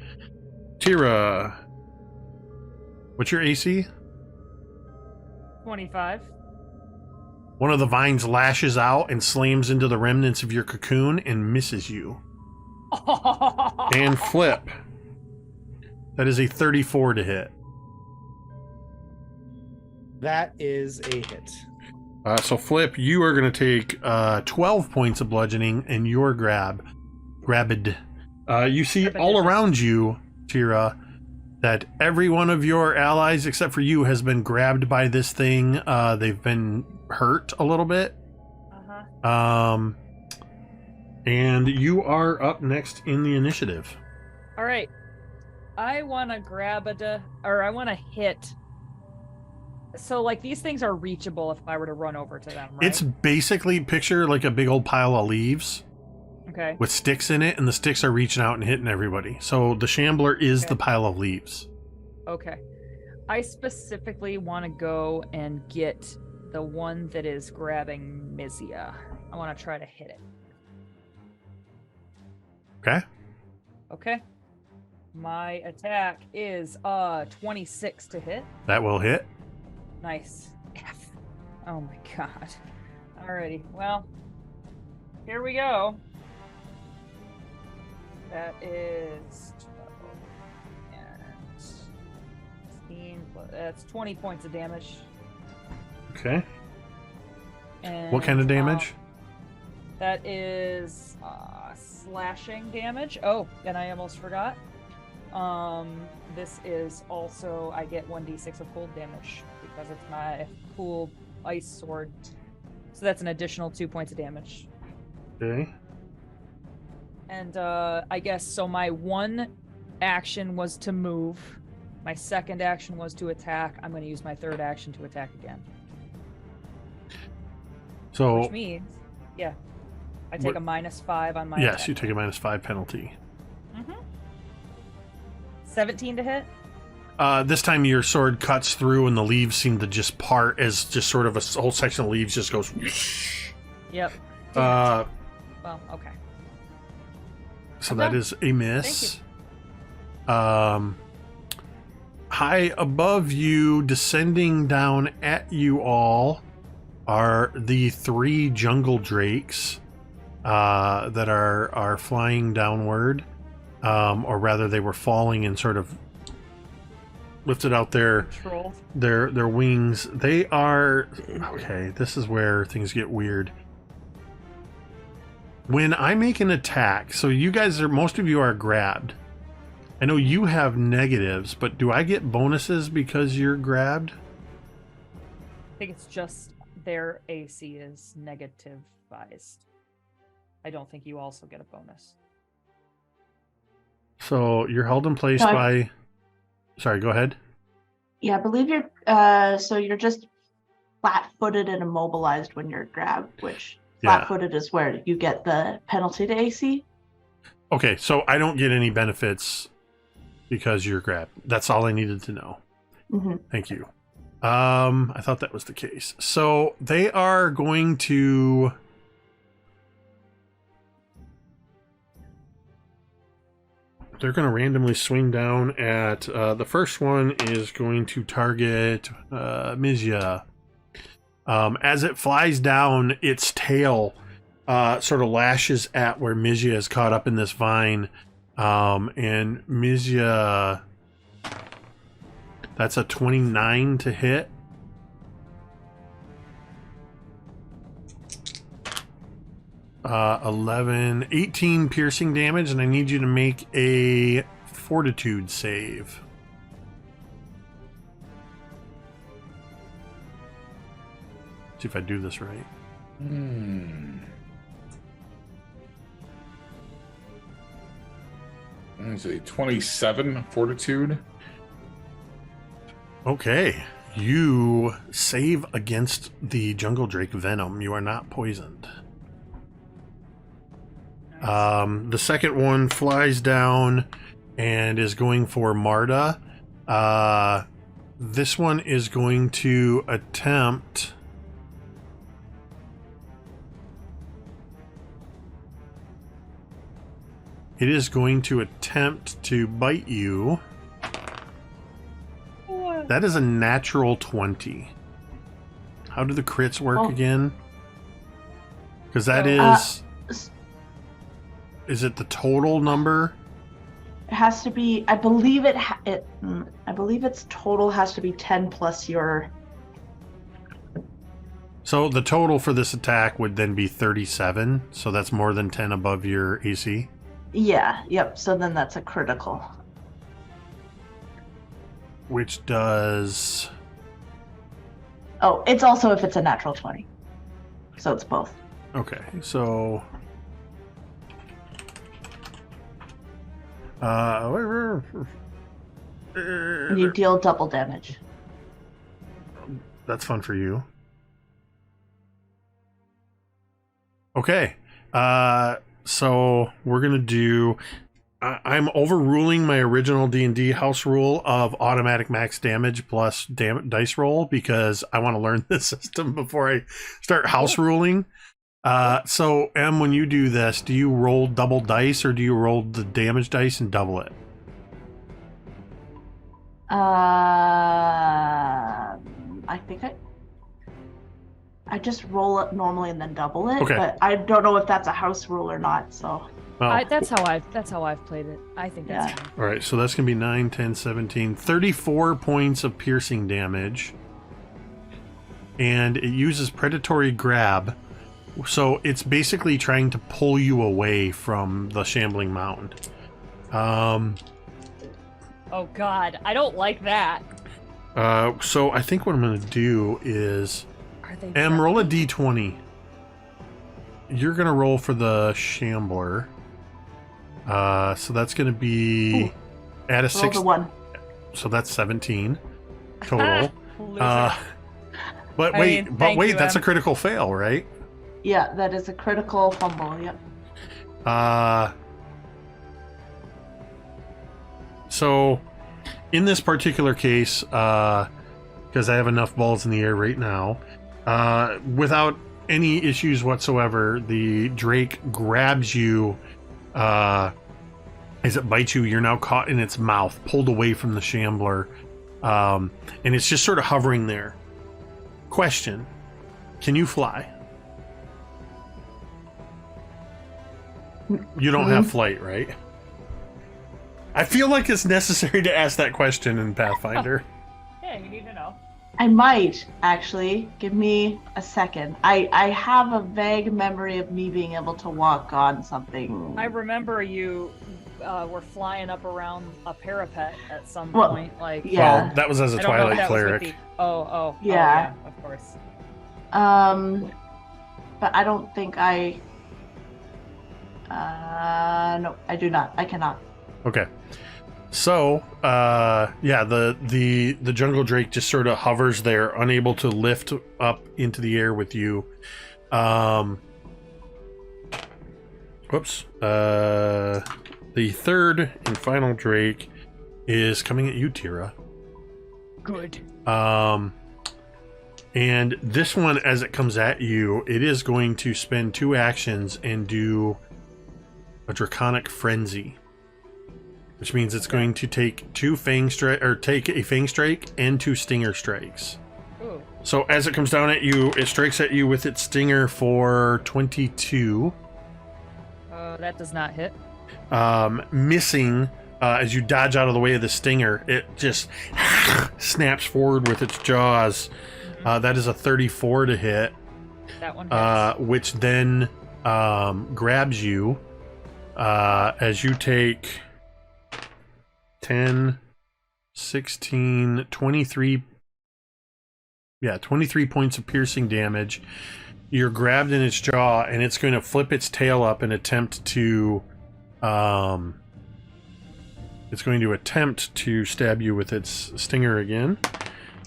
Teera, what's your AC? 25. One of the vines lashes out and slams into the remnants of your cocoon and misses you. And Flip, that is a 34 to hit. That is a hit. So Flip, you are going to take 12 points of bludgeoning, and you're grabbed. You see all around you, Teera, that every one of your allies, except for you, has been grabbed by this thing. They've been hurt a little bit. And you are up next in the initiative. All right. I want to I want to hit. So, like, these things are reachable if I were to run over to them, right? It's basically, picture like a big old pile of leaves Okay. with sticks in it, and the sticks are reaching out and hitting everybody. So the Shambler is Okay. the pile of leaves. Okay. I specifically want to go and get the one that is grabbing Mizya. I want to try to hit it. Okay. Okay. My attack is 26 to hit. That will hit. Nice. F. Oh my god. Alrighty. Well, here we go. That is 12 and 16. That's 20 points of damage. Okay. And, What kind of damage? That is slashing damage. Oh, and I almost forgot. This is also, I get 1d6 of cold damage because it's my cool ice sword. So that's an additional 2 points of damage. Okay. And I guess, so my one action was to move. My second action was to attack. I'm going to use my third action to attack again. So, Which means, yeah, I take a -5 on my yes, attack. you take a -5 penalty. 17 to hit? This time your sword cuts through and the leaves seem to just part as just sort of a whole section of leaves just goes. Yep. Well, okay. so I'm that done. is a miss. High above you, descending down at you all, are the 3 jungle drakes that are flying downward, or rather, they were falling and sort of lifted out their wings. They are okay. This is where things get weird. When I make an attack, so you guys are, most of you are grabbed. I know you have negatives, but do I get bonuses because you're grabbed? I think it's just their AC is negativized. I don't think you also get a bonus. So you're held in place No, by. Sorry, go ahead. Yeah, I believe you're so you're just flat-footed and immobilized when you're grabbed, which Yeah. flat-footed is where you get the penalty to AC. Okay, so I don't get any benefits because you're grabbed. That's all I needed to know. Mm-hmm. Thank you. I thought that was the case. So they are going to. They're going to randomly swing down at the first one is going to target Mizya. As it flies down, its tail sort of lashes at where Mizya is caught up in this vine. And Mizya, that's a 29 to hit. Uh, 11, 18 piercing damage, and I need you to make a fortitude save. See if I do this right. Is a 27 fortitude. Okay. You save against the jungle drake venom. You are not poisoned. The second one flies down and is going for Marda. This one is going to attempt. It is going to attempt to bite you. That is a natural 20. How do the crits work again? Because that is... Is it the total number? It has to be. I believe I believe its total has to be 10 plus your. So the total for this attack would then be 37. So that's more than 10 above your AC. Yeah. Yep. So then that's a critical. Which does. Oh, it's also if it's a natural 20. So it's both. Okay. So. You deal double damage. That's fun for you. Okay. So we're gonna do. I'm overruling my original D&D house rule of automatic max damage plus dice roll because I want to learn this system before I start house ruling. So M, when you do this, do you roll double dice or do you roll the damage dice and double it? I think I just roll it normally and then double it. Okay. But I don't know if that's a house rule or not. So Oh. That's how I've played it. I think that's Yeah. fine. All right, so that's going to be 9, 10, 17, 34 points of piercing damage. And it uses predatory grab. So it's basically trying to pull you away from the shambling mound. Oh God, I don't like that. So I think what I'm going to do is... Are they? M, roll a d20. You're going to roll for the shambler. So that's going to be... Ooh. Add a roll 6. the 1. So that's 17 total. Loser. But I wait, mean, thank you, that's Em. a critical fail, right? Yeah, that is a critical fumble. Yep. So in this particular case, because I have enough balls in the air right now, without any issues whatsoever, the Drake grabs you. As it bites you, you're now caught in its mouth, pulled away from the shambler, and it's just sort of hovering there. Question: can you fly? You don't have flight, right? I feel like it's necessary to ask that question in Pathfinder. Yeah, you need to know. I might actually. Give me a second. I have a vague memory of me being able to walk on something. I remember you were flying up around a parapet at some Well, point. Like, Yeah. Well, that was as a I don't know if Twilight that was with cleric. Yeah. of course. But I don't think I. No, I do not. I cannot. Okay. So, yeah, the jungle drake just sort of hovers there, unable to lift up into the air with you. Whoops. The third and final drake is coming at you, Teera. Good. And this one, as it comes at you, it is going to spend 2 actions and do a draconic frenzy, which means it's going to take 2 fang strike, or take a fang strike and 2 stinger strikes. Ooh. So as it comes down at you, it strikes at you with its stinger for 22, That does not hit. missing. As you dodge out of the way of the stinger, it just snaps forward with its jaws. That is a 34 to hit, That one hits. which then grabs you as you take 10, 16, 23. Yeah, 23 points of piercing damage. You're grabbed in its jaw, and it's going to flip its tail up and attempt to stab you with its stinger again.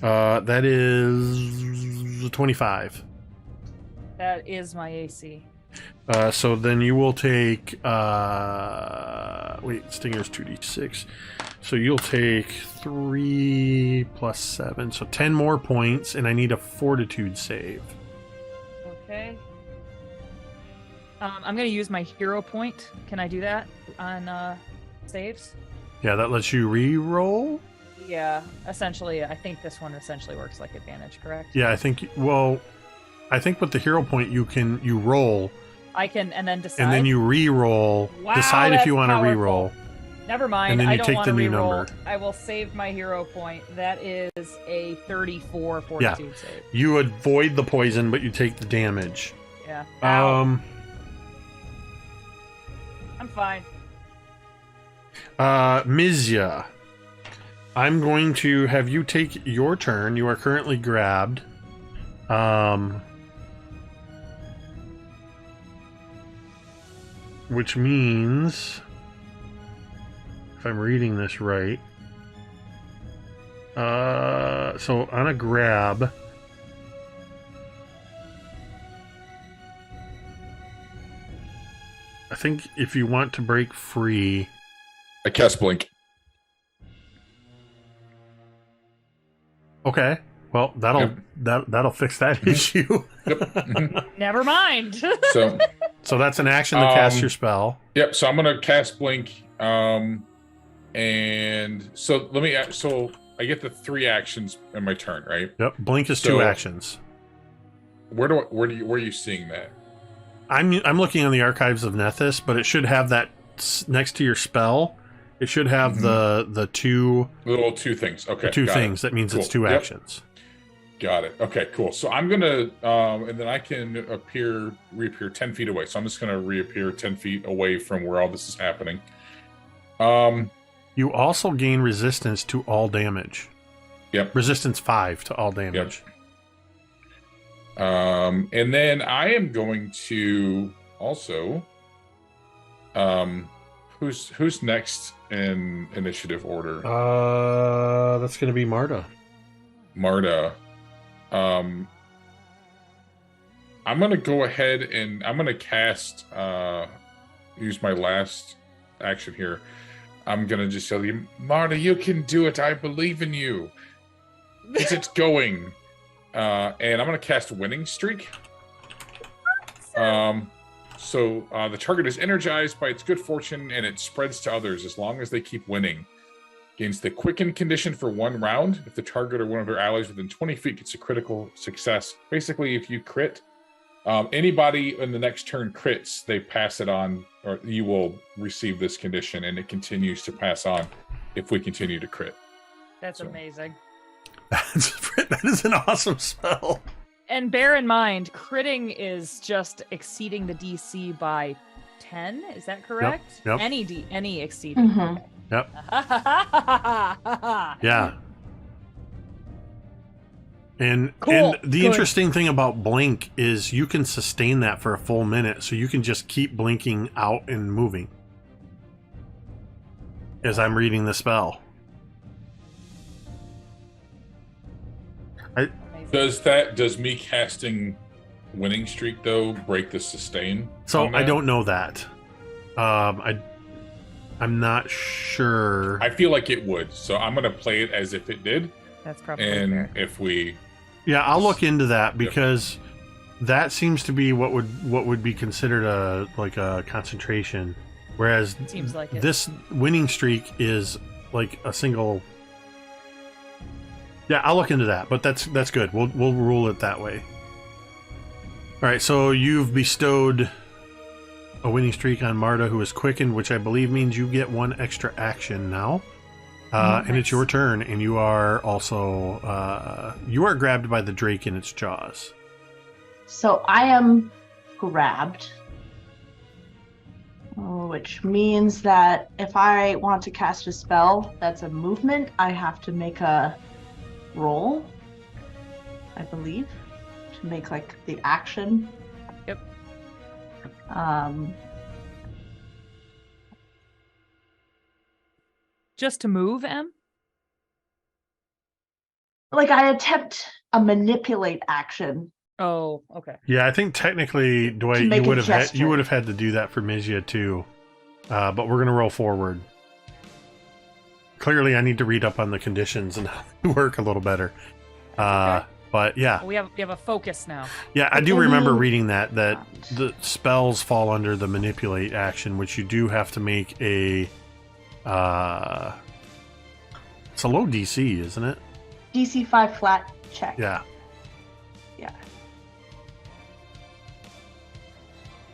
That is 25. That is my AC. So then you will take stinger's 2d6. So you'll take 3 plus 7, so 10 more points, and I need a fortitude save. Okay. I'm gonna use my hero point. Can I do that on saves? Yeah, that lets you re-roll. Yeah, essentially, I think this one essentially works like advantage, correct? Yeah, I think with the hero point you roll, I can, and then decide. and then you re-roll. Wow, decide if that's you want to powerful. re-roll. Never mind. And then I you don't take want the to new re-roll. number. I will save my hero point. That is a 34 fortitude save. You avoid the poison, but you take the damage. Yeah. Ow. I'm fine. Mizya, I'm going to have you take your turn. You are currently grabbed. Which means, if I'm reading this right, so on a grab, I think if you want to break free, I cast blink. okay, well that'll fix that issue. Yep. Mhm. Never mind. So, So that's an action to cast your spell. yep. So I'm gonna cast blink. And so so I get the 3 actions in my turn, right? Yep. Blink is So- 2 actions. Where are you seeing that? I'm looking on the archives of Nethys, but it should have that next to your spell. It should have the 2 Little 2 things. Okay. two got things. it. That means it's Cool. 2 Yep. actions. Got it. Okay, cool. So I'm gonna, and then I can reappear 10 feet away. So I'm just gonna reappear 10 feet away from where all this is happening. You also gain resistance to all damage. Yep. Resistance 5 to all damage. And then I am going to also, who's next in initiative order? That's going to be Marda. Marda. I'm gonna go ahead and I'm gonna cast use my last action here. I'm gonna just tell you, Marda, you can do it. I believe in you. It's going. And I'm gonna cast Winning Streak. So the target is energized by its good fortune and it spreads to others as long as they keep winning. Gains the quicken condition for 1 round if the target or one of their allies within 20 feet gets a critical success. Basically, if you crit, anybody in the next turn crits, they pass it on, or you will receive this condition, and it continues to pass on if we continue to crit. That's So- amazing. That is an awesome spell. And bear in mind, critting is just exceeding the DC by 10. Is that correct? Yep. Any exceeding. Mhm. Yep. Yeah. Yeah. And Cool. and the Good. interesting thing about blink is you can sustain that for a full minute, so you can just keep blinking out and moving. As I'm reading the spell. Does me casting Winning Streak though break the sustain? So on I that? don't know that. I'm not sure. I feel like it would, so I'm gonna play it as if it did, That's probably and fair. if we Yeah, I'll look into that because that seems to be what would be considered a concentration, whereas Seems like it. this winning streak is like a single. Yeah, I'll look into that, but that's good. We'll rule it that way. All right, so you've bestowed a winning streak on Marda, who is quickened, which I believe means you get 1 extra action now. And it's your turn, and you are also you are grabbed by the drake in its jaws. So I am grabbed, which means that if I want to cast a spell that's a movement, I have to make a roll, I believe, to make like the action. Yep. Just to move, Em? Like I attempt a manipulate action. Oh, okay. Yeah, I think technically, Dwight, make you a would have gesture. had to do that for Mizya too. But we're gonna roll forward. Clearly, I need to read up on the conditions and how they work a little better. Okay. But yeah, We have a focus now. yeah, I do remember Any- reading that the spells fall under the manipulate action, which you do have to make a. It's a low DC, isn't it? DC 5 flat check. Yeah. Yeah.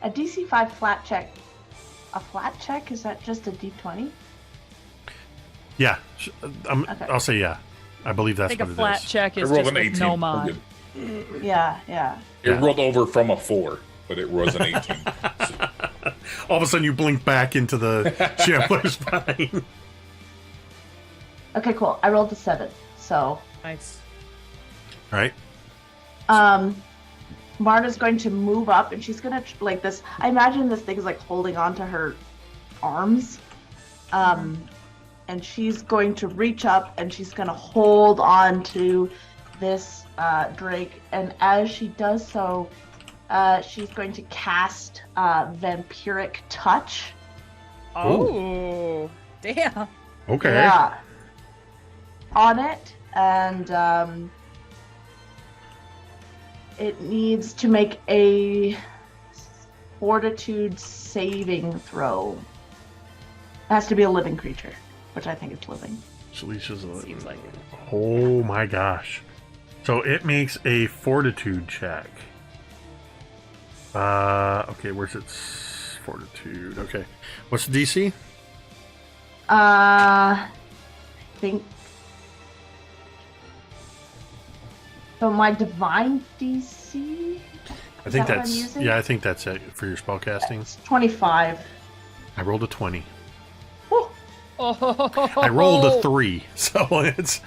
A DC 5 flat check. A flat check? Is that just a D20? Yeah. Okay. I'll say yeah. I believe I that's think a what it flat is. check I is rolled just an with 18. no We're mod. good. Yeah. It Yeah. rolled over from a 4, but it was an 18. So- All of a sudden, you blink back into the Shambler's Vine. Okay, cool. I rolled a 7. So, Nice. Right? Marta's going to move up and she's going to, like this. I imagine this thing's like holding on to her arms. And she's going to reach up and she's going to hold on to this drake. And as she does so, she's going to cast Vampiric Touch. Oh, damn. Okay. Yeah. On it. And It needs to make a fortitude saving throw. It has to be a living creature, which I think is living. Shalicia's a Seems like it. Oh my gosh. So it makes a fortitude check. Okay, where's its fortitude? Okay. What's the DC? I think so. My divine DC. I think that what I'm that's using? yeah, I think that's it for your spell casting. It's 25. I rolled a 20. Whew. Oh, I rolled a 3, so it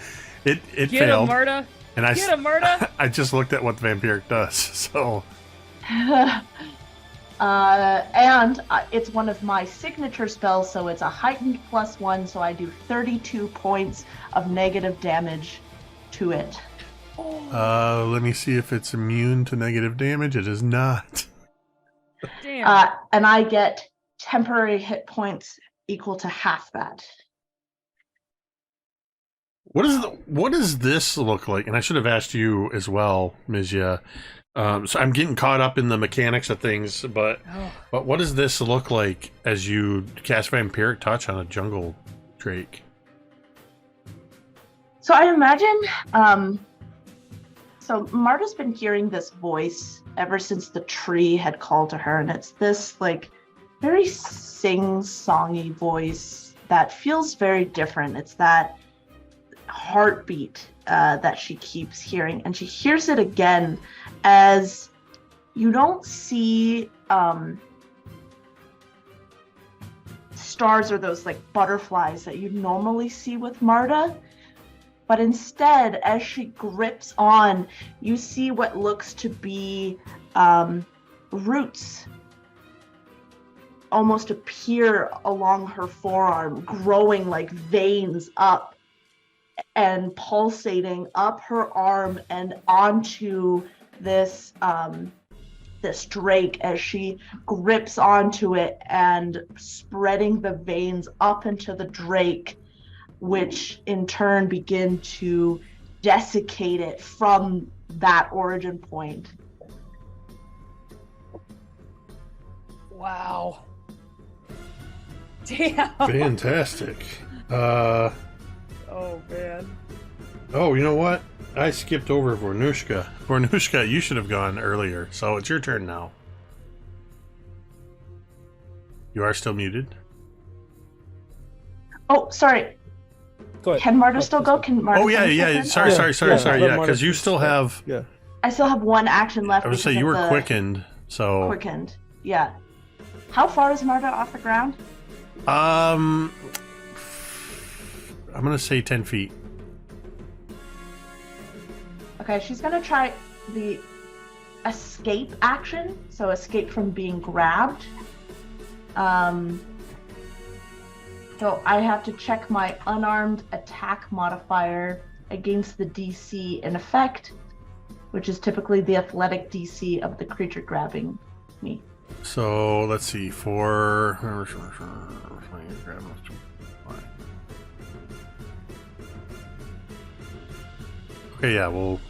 Get him, failed. Marda. And I Get him, Marda. I just looked at what the vampiric does. So And it's one of my signature spells, so it's a heightened +1, so I do 32 points of negative damage to it. let me see if it's immune to negative damage. It is not. Damn. And I get temporary hit points equal to half that. What does this look like? And I should have asked you as well, Mizya. So I'm getting caught up in the mechanics of things, but what does this look like as you cast Vampiric Touch on a jungle drake? So I imagine, so Marda's been hearing this voice ever since the tree had called to her, and it's this like very sing-songy voice that feels very different. It's that heartbeat that she keeps hearing, and she hears it again as you don't see stars or those like butterflies that you normally see with Marda, but instead, as she grips on, you see what looks to be roots almost appear along her forearm, growing like veins up and pulsating up her arm and onto this this drake as she grips onto it and spreading the veins up into the drake, which in turn begin to desiccate it from that origin point. Wow. Damn. Fantastic. Oh man. Oh, you know what? I skipped over Vornush'ka. Vornush'ka, you should have gone earlier, so it's your turn now. You are still muted. Oh, sorry. Go ahead. Can Marda still go? Can Marda Oh yeah, finish her yeah. turn? Sorry, Yeah, sorry. let Yeah, Marda because you finish still that. have. Yeah. I still have one action left. I would say because you of were the quickened, so. Quickened. Yeah. How far is Marda off the ground? I'm gonna say 10 feet. Okay, she's gonna try the escape action, so escape from being grabbed. So I have to check my unarmed attack modifier against the DC in effect, which is typically the athletic DC of the creature grabbing me. So let's see. For okay, yeah. Well,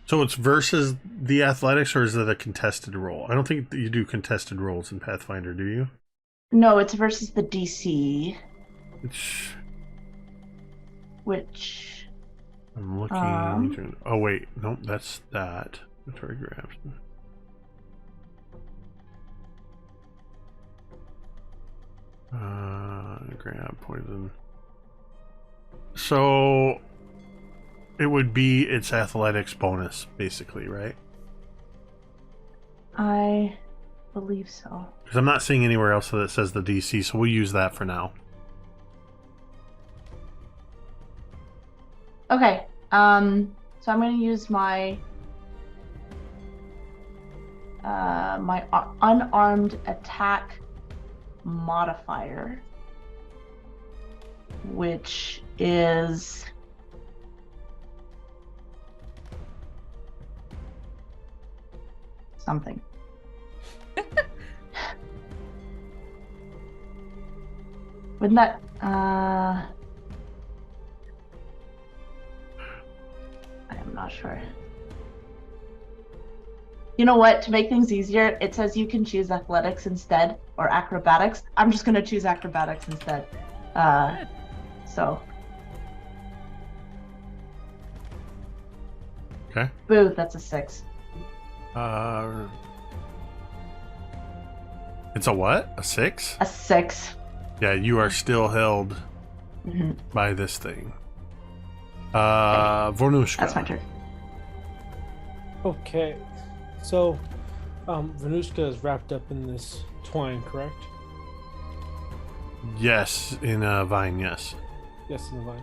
so it's versus the athletics, or is it a contested roll? I don't think that you do contested rolls in Pathfinder, do you? No, it's versus the DC, Which which I'm looking. Oh wait, nope, that's that. Inventory grabs. Grab poison. So it would be its athletics bonus, basically, right? I believe so. Because I'm not seeing anywhere else that says the DC, so we'll use that for now. Okay. So I'm going to use my my unarmed attack modifier, which is something. Wouldn't that I am not sure. You know what? To make things easier, it says you can choose athletics instead or acrobatics. I'm just gonna choose acrobatics instead. So. Okay. Boo, that's a 6. It's a what? A 6? A 6. Yeah, you are still held by this thing. Vornush'ka. That's my turn. Okay. So, Vornush'ka is wrapped up in this twine, correct? Yes, in a vine, yes. Yes, in the vine.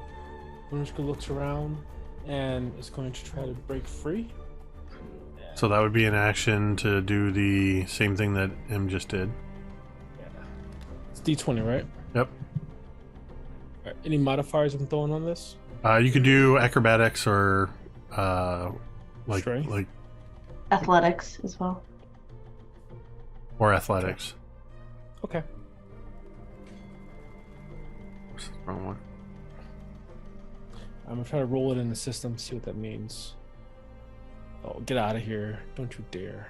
Vornush'ka looks around and is going to try to break free. So that would be an action to do the same thing that M just did. Yeah. It's D20, right? Yep. Alright, any modifiers I'm throwing on this? You can do acrobatics or Strength? like Athletics as well. or athletics. Okay. Wrong one. I'm gonna try to roll it in the system, see what that means. Oh, get out of here. Don't you dare.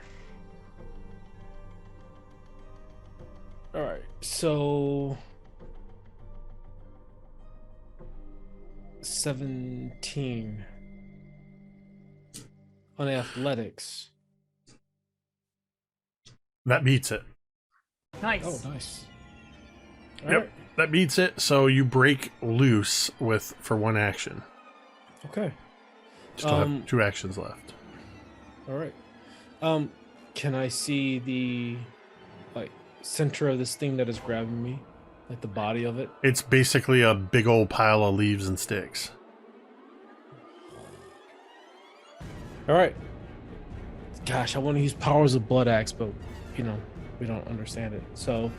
Alright, so 17 on athletics. That beats it. Nice. Oh, nice. Yep, Alright, that beats it. So you break loose for one action. okay. Still have 2 actions left. Alright. Can I see the center of this thing that is grabbing me? Like the body of it? It's basically a big old pile of leaves and sticks. Alright. Gosh, I want to use powers of blood axe, but we don't understand it. So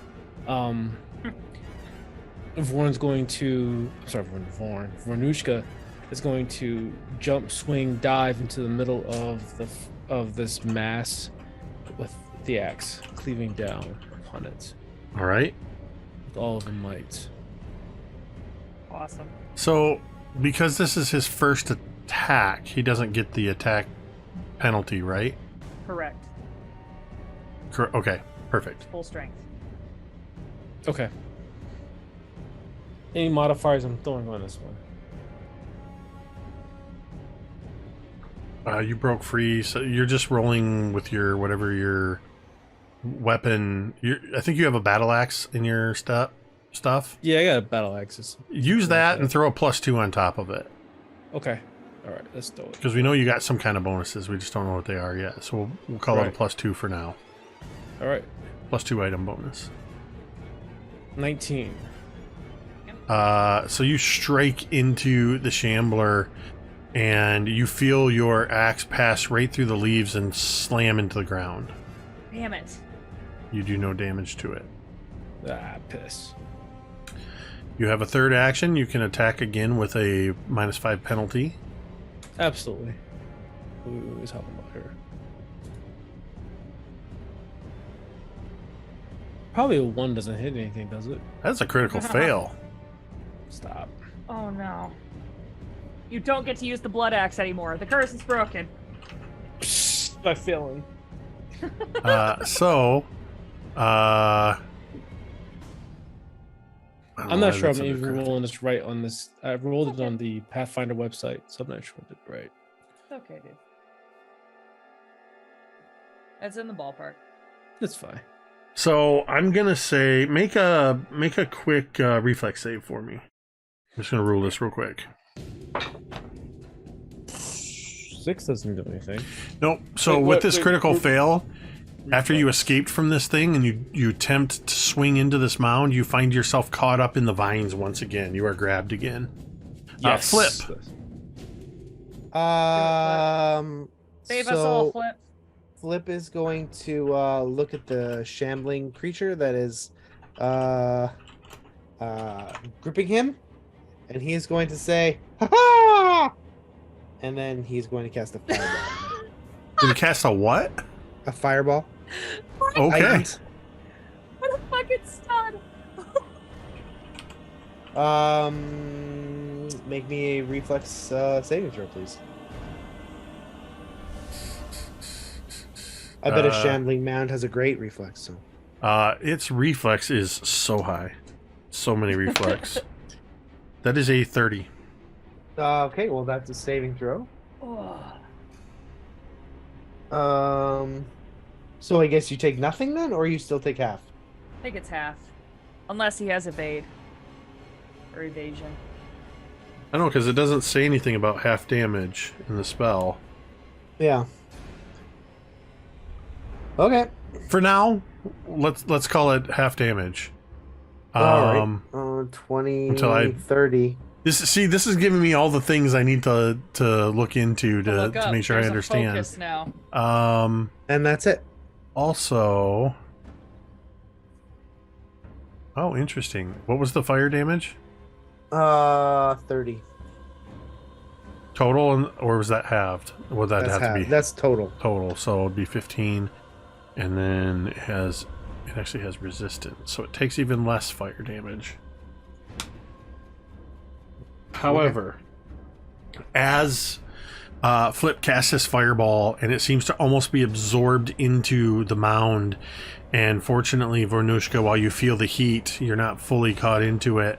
Vornush'ka is going to jump, swing, dive into the middle of this mass with the axe, cleaving down upon it All right. with all of the might. Awesome. So because this is his first attack, he doesn't get the attack penalty, right? Correct. Okay, perfect. Full strength. Okay. Any modifiers I'm throwing on this one? You broke free, so you're just rolling with your whatever your weapon. I think you have a battle axe in your stuff. Yeah, I got a battle axes. Use that and throw a +2 on top of it, Okay. All right, let's throw it. because we know you got some kind of bonuses. We just don't know what they are yet. So we'll call it a Right. +2 for now. All right. +2 item bonus. 19. So you strike into the shambler, and you feel your axe pass right through the leaves and slam into the ground. Damn it. You do no damage to it. Ah, piss. You have a third action. You can attack again with a -5 penalty. Absolutely. What are we talking about here? Probably a 1 doesn't hit anything, does it? That's a critical fail. Stop. Oh no. You don't get to use the blood axe anymore. The curse is broken. By failing. I'm not sure I'm even rolling this right on this. I rolled it on the Pathfinder website, so I'm not sure I did it right. Okay, dude. It's in the ballpark. It's fine. So I'm gonna say make a quick reflex save for me. I'm just gonna rule this real quick. 6 doesn't do anything. Nope. So Wait, with this wait, critical wait. fail, after you escaped from this thing and you attempt to swing into this mound, you find yourself caught up in the vines once again. You are grabbed again. Yes. Flip. Save us all, Flip. Flip is going to look at the shambling creature that is gripping him, and he is going to say, "Ha ha!" And then he's going to cast a fireball. Did you cast a what? A fireball. Okay. What a fucking stud. Make me a reflex saving throw, please. I bet a shambling mound has a great reflex. So Its reflex is so high. So many reflex. That is a 30. okay, well that's a saving throw. So I guess you take nothing then, or you still take half? I think it's half. Unless he has evade. Or evasion. I don't know, because it doesn't say anything about half damage in the spell. Yeah. Okay. For now, let's call it half damage. All right. 20, until I 30. This is giving me all the things I need to look into to make sure I There's understand. A focus now. And that's it. Also, oh, interesting. What was the fire damage? 30. Total, or was that halved? Would that That's have to be? That's total. Total, so it'd be 15, and then it actually has resistance, so it takes even less fire damage. However, as Flip casts his fireball, and it seems to almost be absorbed into the mound, and fortunately, Vornush'ka, while you feel the heat, you're not fully caught into it.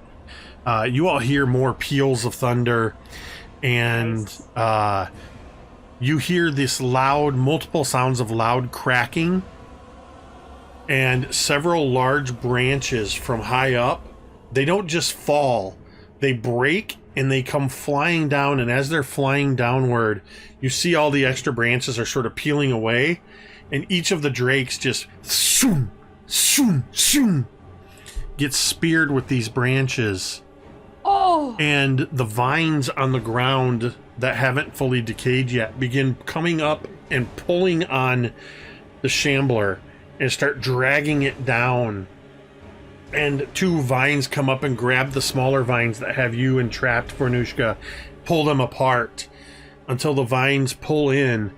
You all hear more peals of thunder, and you hear this multiple sounds of loud cracking, and several large branches from high up. They don't just fall, they break and they come flying down, and as they're flying downward, you see all the extra branches are sort of peeling away, and each of the drakes just shoom, shoom, shoom, gets speared with these branches. Oh! And the vines on the ground that haven't fully decayed yet begin coming up and pulling on the shambler and start dragging it down. And two vines come up and grab the smaller vines that have you entrapped, Vornush'ka, pull them apart until the vines pull in,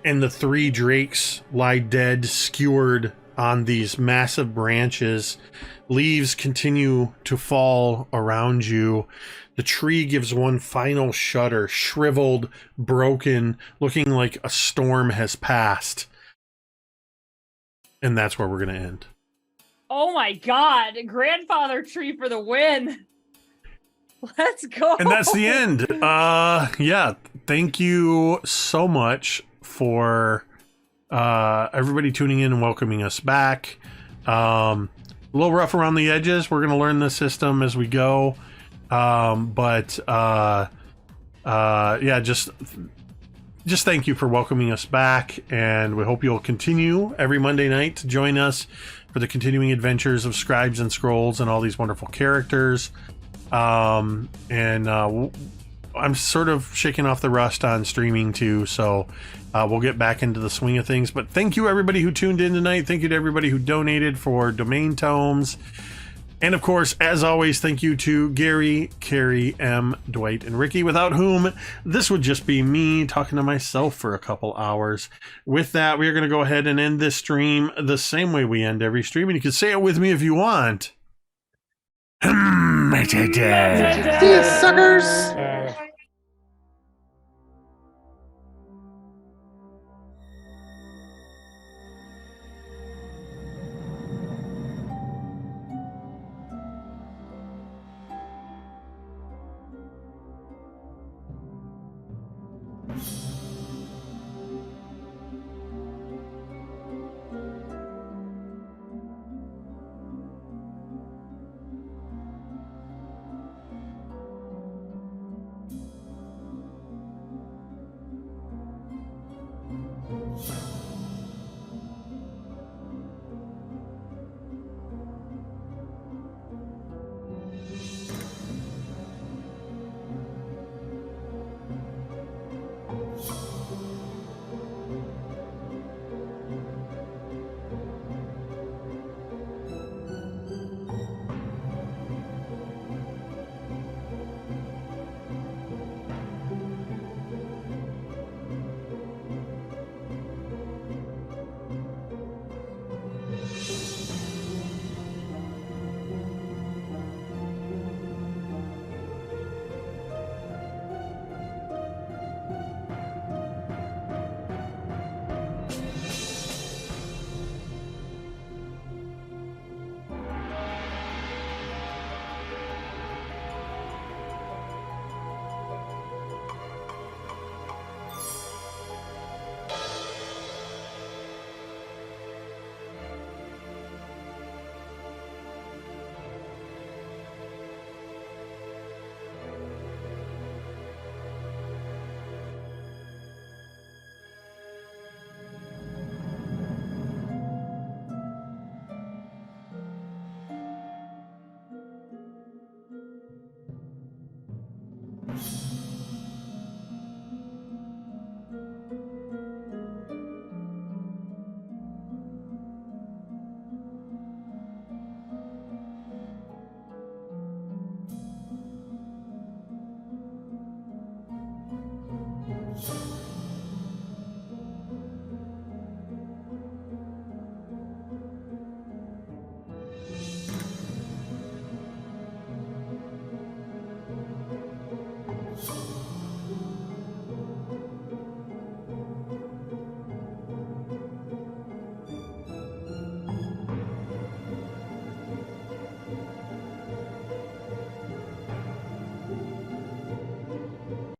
and the three drakes lie dead, skewered on these massive branches. Leaves continue to fall around you. The tree gives one final shudder, shriveled, broken, looking like a storm has passed. And that's where we're going to end. Oh my god! Grandfather tree for the win! Let's go! And that's the end. Yeah, thank you so much for everybody tuning in and welcoming us back. A little rough around the edges. We're going to learn the system as we go. But yeah, just thank you for welcoming us back, and we hope you'll continue every Monday night to join us for the continuing adventures of Scribes and Scrolls and all these wonderful characters. I'm sort of shaking off the rust on streaming too, so we'll get back into the swing of things. But thank you everybody who tuned in tonight. Thank you to everybody who donated for domain tomes. And of course, as always, thank you to Gary, Cari, M, Dwight, and Ricky, without whom this would just be me talking to myself for a couple hours. With that, we are going to go ahead and end this stream the same way we end every stream. And you can say it with me if you want. See you, suckers!